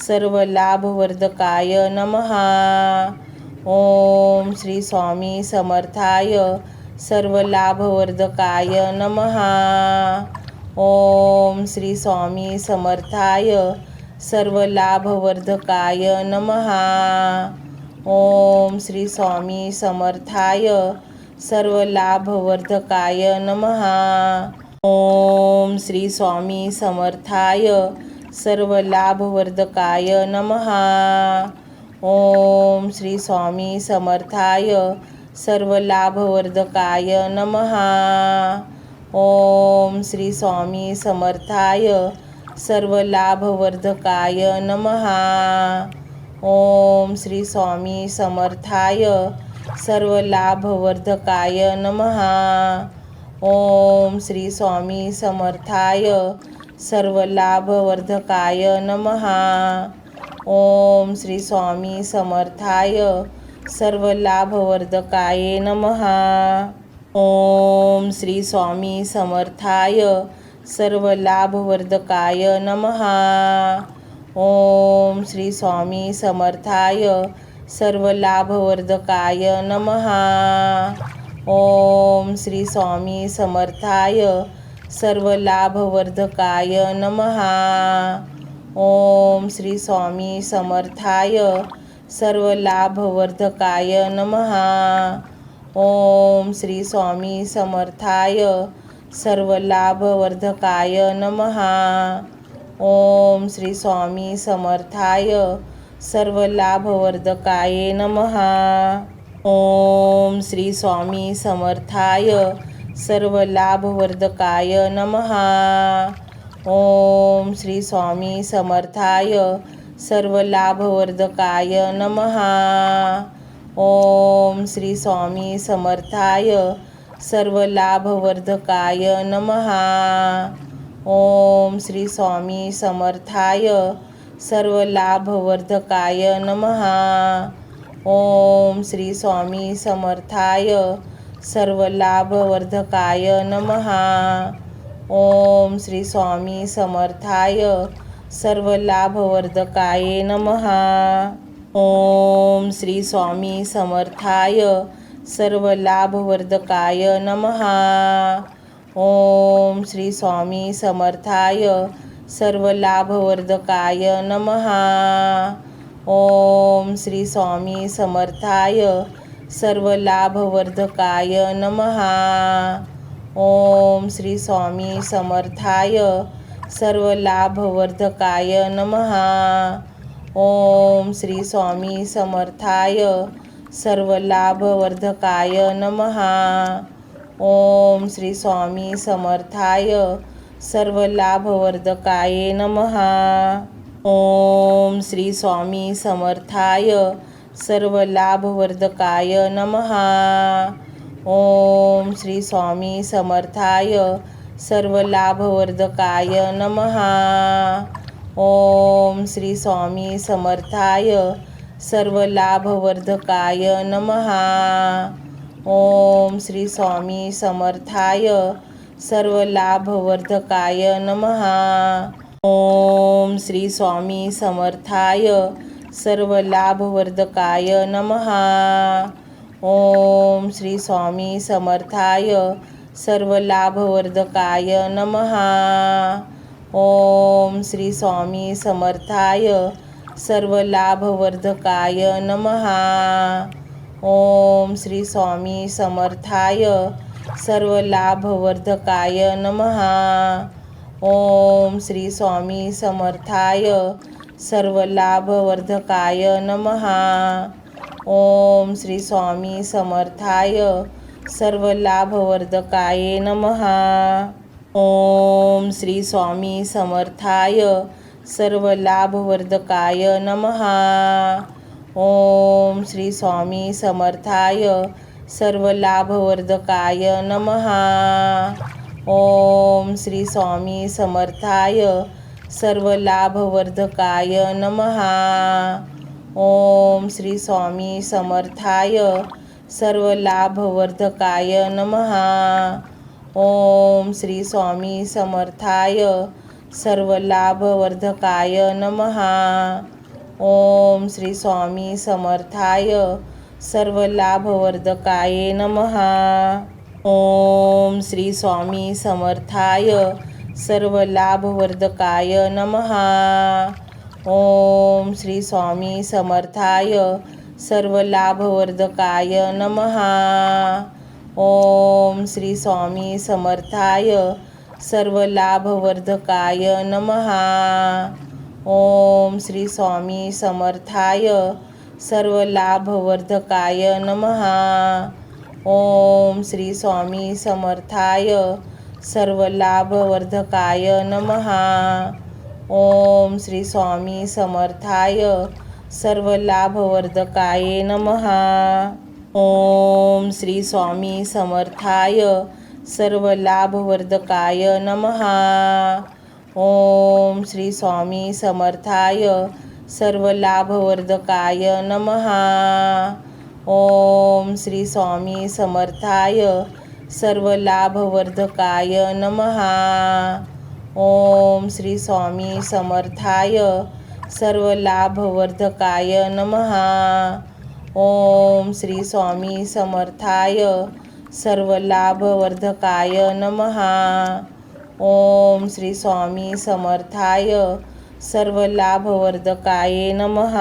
S1: सर्वलाभवर्धकाय नमः। ओम श्री स्वामी समर्थाय सर्वलाभवर्धकाय नमः। ओम श्री स्वामी समर्थाय सर्वलाभवर्धकाय नमः। ओम श्री स्वामी समर्थाय सर्वलाभवर्धकाय नमः। ओम श्री स्वामी समर्थाय सर्वलाभवर्धकाय नमः। ओम श्री स्वामी समर्थाय सर्वलाभवर्धकाय नमः। ओम श्री स्वामी समर्थाय सर्वलाभवर्धकाय नमः। ओम श्री स्वामी समर्थाय सर्वलाभवर्धकाय नमः। ओम श्री स्वामी समर्थाय सर्वलाभवर्धकाय नमः। ओम श्री स्वामी समर्थाय सर्वलाभवर्धकाय नमः। ओम श्री स्वामी समर्थाय सर्वलाभवर्धकाय नमः। ओम श्री स्वामी समर्थाय सर्वलाभवर्धकाय नमः। ओम श्री स्वामी समर्थाय सर्वलाभवर्धकाय नमः। ओम श्री स्वामी समर्थाय सर्वलाभवर्धकाय नमः। ओम श्री स्वामी समर्थाय सर्वलाभवर्धकाय नमः। ओम श्री स्वामी समर्थाय सर्वलाभवर्धकाय नमः। ओम श्री स्वामी समर्थाय सर्वलाभवर्धकाय नमः। ओम श्री स्वामी समर्थाय सर्वलाभवर्धकाय नमः। ओम श्री स्वामी समर्थाय सर्वलाभवर्धकाय नमः। ओम श्री स्वामी समर्थाय सर्वलाभवर्धकाय नमः। ओम श्री स्वामी समर्थाय सर्वलाभवर्धकाय नमः। ओम श्री स्वामी समर्थाय सर्वलाभवर्धकाय नमः। ओम श्री स्वामी समर्थाय सर्वलाभवर्धकाय नमः। ओम श्री स्वामी समर्थाय सर्वलाभवर्धकाय नमः। ओम श्री स्वामी समर्थाय सर्वलाभवर्धकाय नमः। ओम श्री स्वामी समर्थाय सर्वलाभवर्धकाय नमः। ओम श्री स्वामी समर्थाय सर्वलाभवर्धकाय नमः। ओम श्री स्वामी समर्थाय सर्वलाभवर्धकाय नमः। ओम श्री स्वामी समर्थाय सर्वलाभवर्धकाय नमः। ओम श्री स्वामी समर्थाय सर्वलाभवर्धकाय नमः। ओम श्री स्वामी समर्थाय सर्वलाभवर्धकाय नमः। ओम श्री स्वामी समर्थाय सर्वलाभवर्धकाय नमः। ओम श्री स्वामी समर्थाय सर्वलाभवर्धकाय नमः। ओम श्री स्वामी समर्थाय सर्वलाभवर्धकाय नमः। ओम श्री स्वामी समर्थाय सर्वलाभवर्धकाय नमः। ओम श्री स्वामी समर्थाय सर्वलाभवर्धकाय नमः। ओम श्री स्वामी समर्थाय सर्वलाभवर्धकाय नमः। ओम श्री स्वामी समर्थाय सर्वलाभवर्धकाय नमः। ओम श्री स्वामी समर्थाय सर्वलाभवर्धकाय नमः। ओम श्री स्वामी समर्थाय सर्वलाभवर्धकाय नमः। ओम श्री स्वामी समर्थाय सर्वलाभवर्धकाय नमः। ओम श्री स्वामी समर्थाय सर्वलाभवर्धकाय नमः। ओम श्री स्वामी समर्थाय सर्वलाभवर्धकाय नमः। ओम श्री स्वामी समर्थाय सर्वलाभवर्धकाय नमः। ओम श्री स्वामी समर्थाय सर्वलाभवर्धकाय नमः। ओम श्री स्वामी समर्थाय सर्वलाभवर्धकाय नमः। ओम श्री स्वामी समर्थाय सर्वलाभवर्धकाय नमः। ओम श्री स्वामी समर्थाय सर्वलाभवर्धकाय नमः। ओम श्री स्वामी समर्थाय सर्वलाभवर्धकाय नमः। ओम श्री स्वामी समर्थाय सर्वलाभवर्धकाय नमः। ओम श्री स्वामी समर्थाय सर्वलाभवर्धकाय नमः। ओम श्री स्वामी समर्थाय सर्वलाभवर्धकाय नमः। ओम श्री स्वामी समर्थाय सर्वलाभवर्धकाय नमः। ओम श्री स्वामी समर्थाय सर्वलाभवर्धकाय नमः। ओम श्री स्वामी समर्थाय सर्वलाभवर्धकाय नमः। ओम श्री स्वामी समर्थाय सर्वलाभवर्धकाय नमः।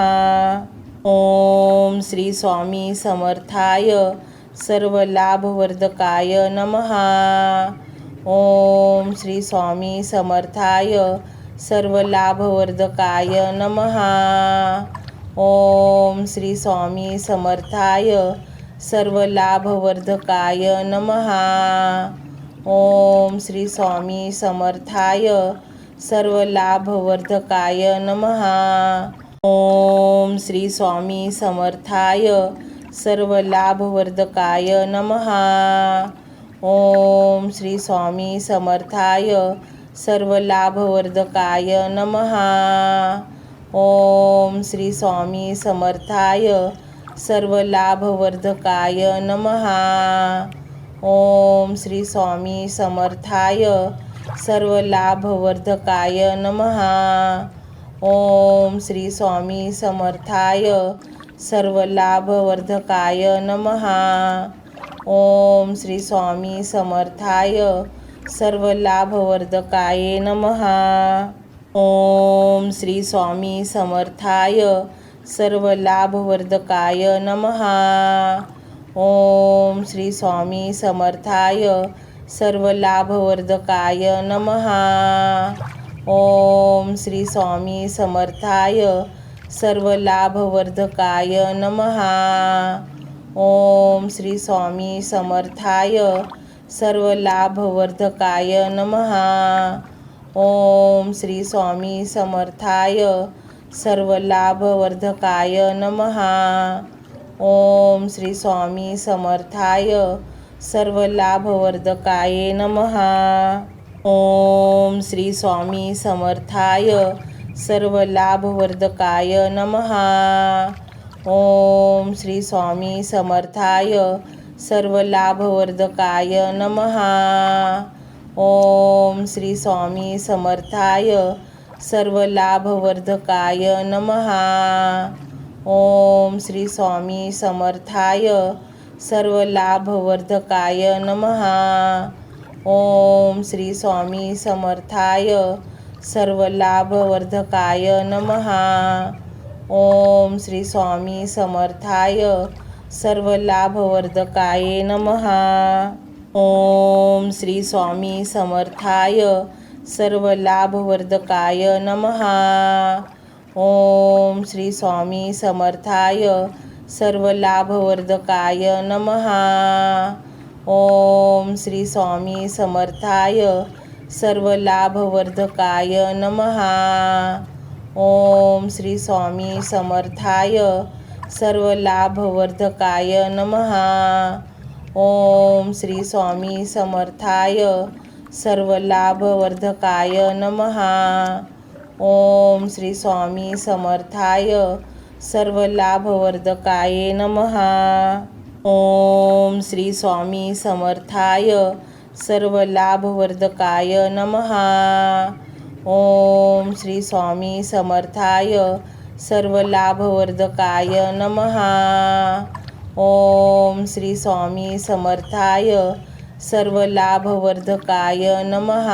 S1: ओम श्री स्वामी समर्थाय सर्वलाभवर्धकाय नमः। ओम श्री स्वामी समर्थाय सर्वलाभवर्धकाय नमः। ओम श्री स्वामी समर्थाय सर्वलाभवर्धकाय नमः। ओम श्री स्वामी समर्थाय सर्वलाभवर्धकाय नमः। ओम श्री स्वामी समर्थाय सर्वलाभवर्धकाय नमः। ओम श्री स्वामी समर्थाय सर्वलाभवर्धकाय नमः। ओम श्री स्वामी समर्थाय सर्वलाभवर्धकाय नमः। ओम श्री स्वामी समर्थाय सर्वलाभवर्धकाय नमः। ओम श्री स्वामी समर्थाय सर्वलाभवर्धकाय नमः। ओम श्री स्वामी समर्थाय सर्वलाभवर्धकाय नमः। ओम श्री स्वामी समर्थाय सर्वलाभवर्धकाय नमः। ओम श्री स्वामी समर्थाय सर्वलाभवर्धकाय नमः। ओम श्री स्वामी समर्थाय सर्वलाभवर्धकाय नमः। ओम श्री स्वामी समर्थाय सर्वलाभवर्धकाय नमः। ओम श्री स्वामी समर्थाय सर्वलाभवर्धकाय नमः। ओम श्री स्वामी समर्थाय सर्वलाभवर्धकाय नमः। ओम श्री स्वामी समर्थाय सर्वलाभवर्धकाय नमः। ओम श्री स्वामी समर्थाय सर्वलाभवर्धकाय नमः। ओम श्री स्वामी समर्थाय सर्वलाभवर्धकाय नमः। ओम श्री स्वामी समर्थाय सर्वलाभवर्धकाय नमः। ओम श्री स्वामी समर्थाय सर्वलाभवर्धकाय नमः। ओम श्री स्वामी समर्थाय सर्वलाभवर्धकाय नमः। ओम श्री स्वामी समर्थाय सर्व लाभवर्धकाय नमः. ओम श्री स्वामी समर्थाय सर्व लाभवर्धकाय नमः. ओम श्री स्वामी समर्थाय सर्व लाभवर्धकाय नमः. ओम श्री स्वामी समर्थाय सर्व लाभवर्धकाय नमः. ओम श्री स्वामी समर्थाय सर्व लाभवर्धकाय नमः. ओम श्री स्वामी समर्थाय सर्व लाभवर्धकाय नमः. ओम श्री स्वामी समर्थाय सर्व लाभवर्धकाय नमः. ओम श्री स्वामी समर्थाय सर्व लाभवर्धकाय नमः. ओम श्री स्वामी समर्थाय सर्व लाभवर्धकाय नमः.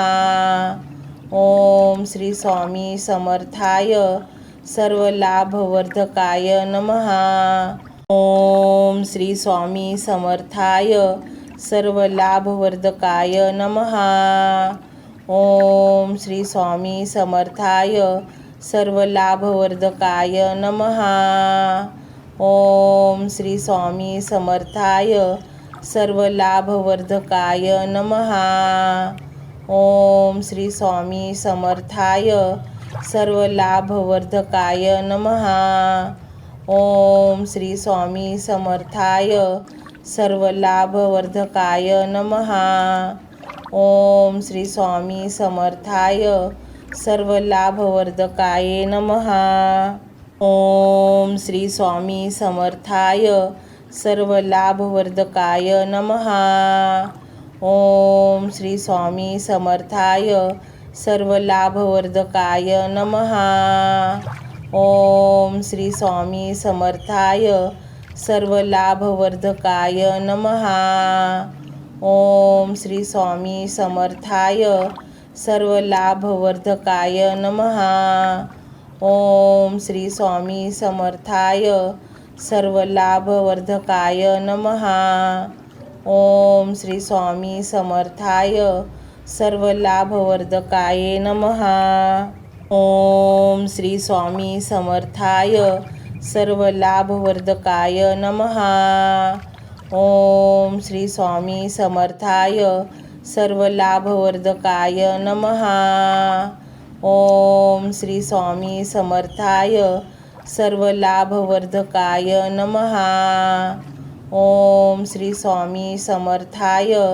S1: ओम श्री स्वामी समर्थाय सर्व लाभवर्धकाय नमः. ओम श्री स्वामी समर्थाय सर्व लाभवर्धकाय नमः. ओम श्री स्वामी समर्थाय सर्व लाभवर्धकाय नमः. ओम श्री स्वामी समर्थाय सर्व लाभवर्धकाय नमः. ओम श्री स्वामी समर्थाय सर्व लाभवर्धकाय नमः. ओम श्री स्वामी समर्थाय सर्व लाभवर्धकाय नमः. ओम श्री स्वामी समर्थाय सर्व लाभवर्धकाय नमः. ओम श्री स्वामी समर्थाय सर्व लाभवर्धकाय नमः. ओम श्री स्वामी समर्थाय सर्व लाभवर्धकाय नमः. ओम श्री स्वामी समर्थाय सर्व लाभवर्धकाय नमः. ओम श्री स्वामी समर्थाय सर्व लाभवर्धकाय नमः. ओम श्री स्वामी समर्थाय सर्व लाभवर्धकाय नमः. ओम श्री स्वामी समर्थाय सर्व लाभवर्धकाय नमः. ओम श्री स्वामी समर्थाय सर्व लाभवर्धकाय नमः. ओम श्री स्वामी समर्थाय सर्व लाभवर्धकाय नमः. ओम श्री स्वामी समर्थाय सर्व लाभवर्धकाय नमः. ओम श्री स्वामी समर्थाय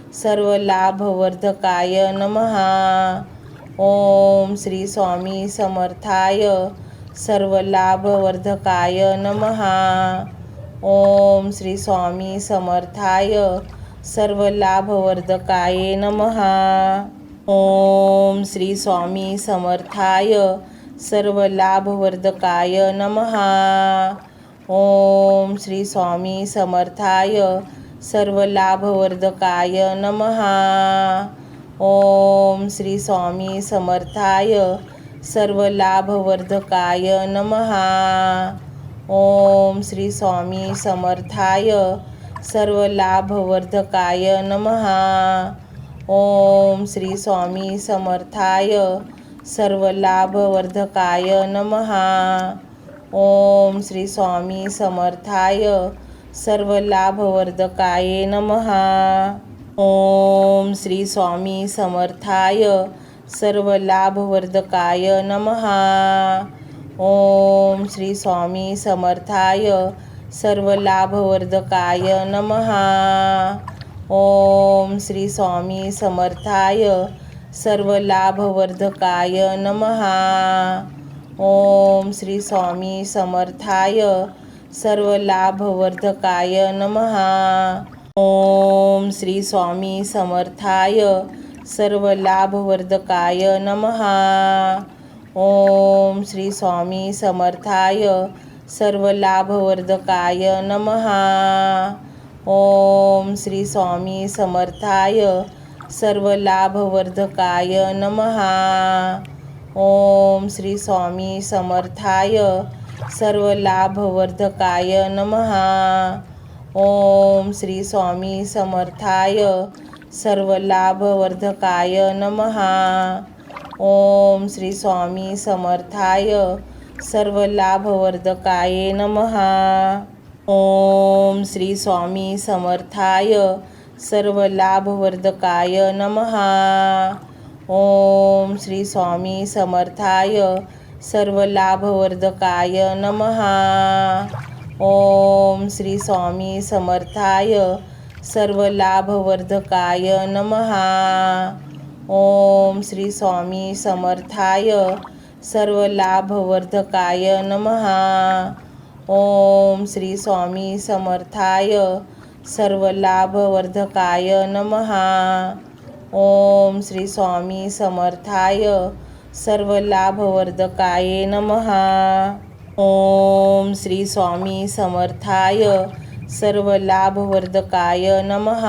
S1: सर्व लाभवर्धकाय नमः. ओम श्री स्वामी समर्थाय सर्व लाभवर्धकाय नमः. ओम श्री स्वामी समर्थाय सर्व लाभवर्धकाय नमः. ओम श्री स्वामी समर्थाय सर्व लाभवर्धकाय नमः. ओम श्री स्वामी समर्थाय सर्व लाभवर्धकाय नमः. ओम श्री स्वामी समर्थाय सर्व लाभवर्धकाय नमः. ओम श्री स्वामी समर्थाय सर्व लाभवर्धकाय नमः. ओम श्री स्वामी समर्थाय सर्व लाभवर्धकाय नमः. ओम श्री स्वामी समर्थाय सर्व लाभवर्धकाय नमः. ओम श्री स्वामी समर्थाय सर्व लाभवर्धकाय नमः. ओम श्री स्वामी समर्थाय सर्व लाभवर्धकाय नमः. ओम श्री स्वामी समर्थाय सर्व लाभवर्धकाय नमः. ओम श्री स्वामी समर्थाय सर्व लाभवर्धकाय नमः. ओम श्री स्वामी समर्थाय सर्व लाभवर्धकाय नमः. ओम श्री स्वामी समर्थाय सर्व लाभवर्धकाय नमः. ओम श्री स्वामी समर्थाय सर्व लाभवर्धकाय नमः. ओम श्री स्वामी समर्थाय सर्व लाभवर्धकाय नमः. ओम श्री स्वामी समर्थाय सर्वलाभवर्धकाय नमः। ओम श्री स्वामी समर्थाय सर्वलाभवर्धकाय नमः। ओम श्री स्वामी समर्थाय सर्वलाभवर्धकाय नमः। ओम श्री स्वामी समर्थाय सर्वलाभवर्धकाय नमः। ओम श्री स्वामी समर्थाय सर्वलाभवर्धकाय नमः। ओम श्री स्वामी समर्थाय सर्वलाभवर्धकाय नमः। ओम श्री स्वामी समर्थाय सर्वलाभवर्धकाय नमः। ओम श्री स्वामी समर्थाय सर्वलाभवर्धकाय नमः। ओम श्री स्वामी समर्थाय सर्वलाभवर्धकाय नमः।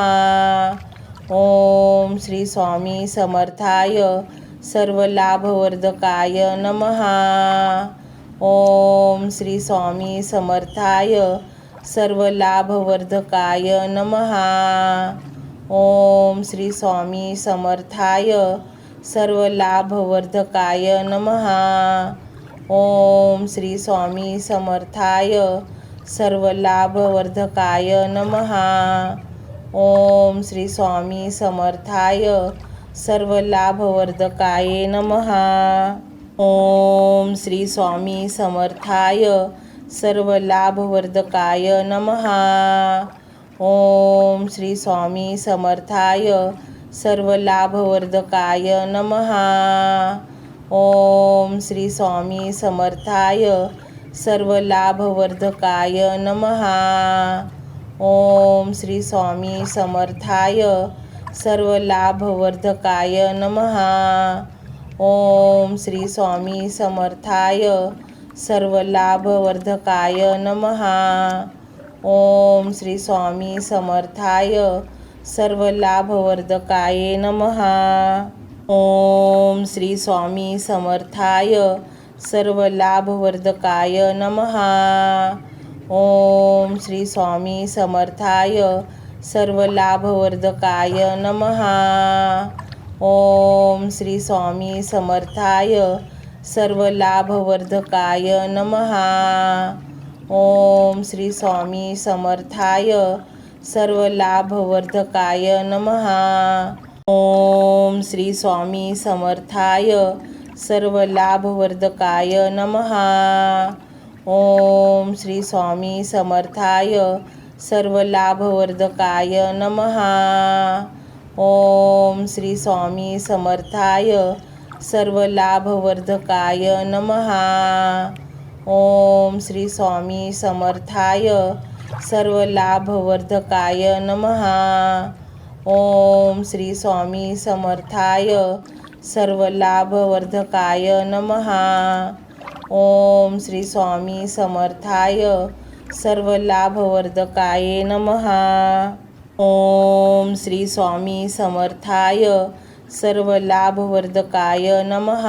S1: ओम श्री स्वामी समर्थाय सर्वलाभवर्धकाय नमः। ओम श्री स्वामी समर्थाय सर्वलाभवर्धकाय नमः। ओम श्री स्वामी समर्थाय सर्वलाभवर्धकाय नमः। ओम श्री स्वामी समर्थाय सर्वलाभवर्धकाय नमः। ओम श्री स्वामी समर्थाय सर्वलाभवर्धकाय नमः। ओम श्री स्वामी समर्थाय सर्वलाभवर्धकाय नमः। ओम श्री स्वामी समर्थाय सर्वलाभवर्धकाय नमः। ओम श्री स्वामी समर्थाय सर्वलाभवर्धकाय नमः। ओम श्री स्वामी समर्थाय सर्वलाभवर्धकाय नमः। ओम श्री स्वामी समर्थाय सर्वलाभवर्धकाय नमः। ओम श्री स्वामी समर्थाय सर्वलाभवर्धकाय नमः। ओम श्री स्वामी समर्थाय सर्वलाभवर्धकाय नमः। ओम श्री स्वामी समर्थाय सर्वलाभवर्धकाय नमः। ओम श्री स्वामी समर्थाय सर्वलाभवर्धकाय नमः। ओम श्री स्वामी समर्थाय सर्वलाभवर्धकाय नमः। ओम श्री स्वामी समर्थाय सर्वलाभवर्धकाय नमः। ओम श्री स्वामी समर्थाय सर्वलाभवर्धकाय नमः। ओम श्री स्वामी समर्थाय सर्वलाभवर्धकाय नमः। ओम श्री स्वामी समर्थाय सर्वलाभवर्धकाय नमः। ओम श्री स्वामी समर्थाय सर्वलाभवर्धकाय नमः। ओम श्री स्वामी समर्थाय सर्वलाभवर्धकाय नमः। ओम श्री स्वामी समर्थाय सर्वलाभवर्धकाय नमः।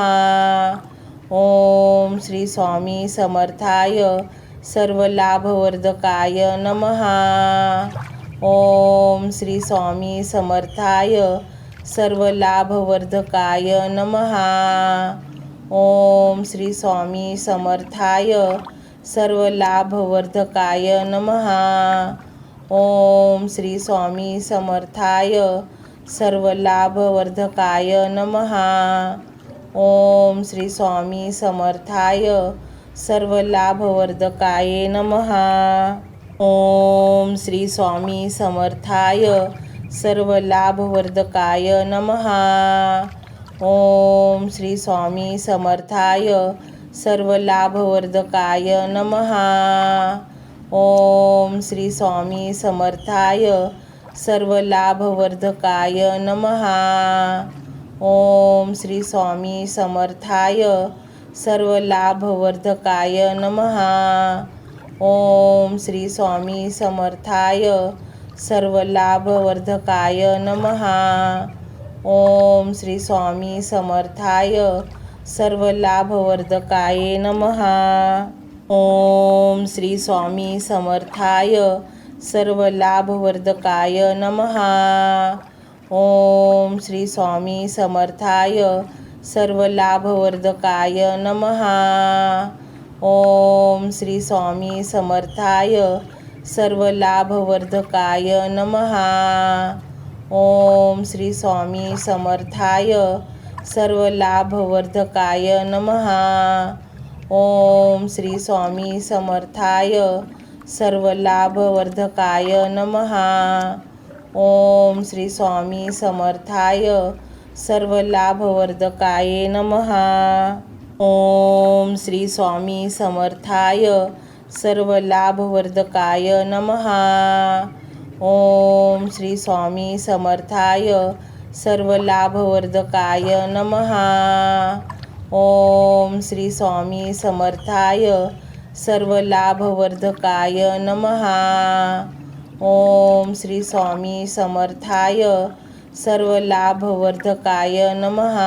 S1: ओम श्री स्वामी समर्थाय सर्वलाभवर्धकाय नमः। ओम श्री स्वामी समर्थाय सर्वलाभवर्धकाय नमः। ओम श्री स्वामी समर्थाय सर्वलाभवर्धकाय नमः। ओम श्री स्वामी समर्थाय सर्वलाभवर्धकाय नमः। ओम श्री स्वामी समर्थाय सर्वलाभवर्धकाय नमः। ओम श्री स्वामी समर्थाय सर्वलाभवर्धकाय नमः। ओम श्री स्वामी समर्थाय सर्वलाभवर्धकाय नमः। ओम श्री स्वामी समर्थाय सर्वलाभवर्धकाय नमः। ओम श्री स्वामी समर्थाय सर्वलाभवर्धकाय नमः। ओम श्री स्वामी समर्थाय सर्वलाभवर्धकाय नमः। ओम श्री स्वामी समर्थाय सर्वलाभवर्धकाय नमः। ओम श्री स्वामी समर्थाय सर्वलाभवर्धकाय नमः. ओम श्री स्वामी समर्थाय सर्वलाभवर्धकाय नमः. ओम श्री स्वामी समर्थाय सर्वलाभवर्धकाय नमः. ओम श्री स्वामी समर्थाय सर्वलाभवर्धकाय नमः. ओम श्री स्वामी समर्थाय सर्वलाभवर्धकाय नमः. ओम श्री स्वामी समर्थाय सर्वलाभवर्धकाय नमः. ओम श्री स्वामी समर्थाय सर्वलाभवर्धकाय नमः. ओम श्री स्वामी समर्थाय सर्वलाभवर्धकाय नमः. ओम श्री स्वामी समर्थाय सर्वलाभवर्धकाय नमः. ओम श्री स्वामी समर्थाय सर्वलाभवर्धकाय नमः.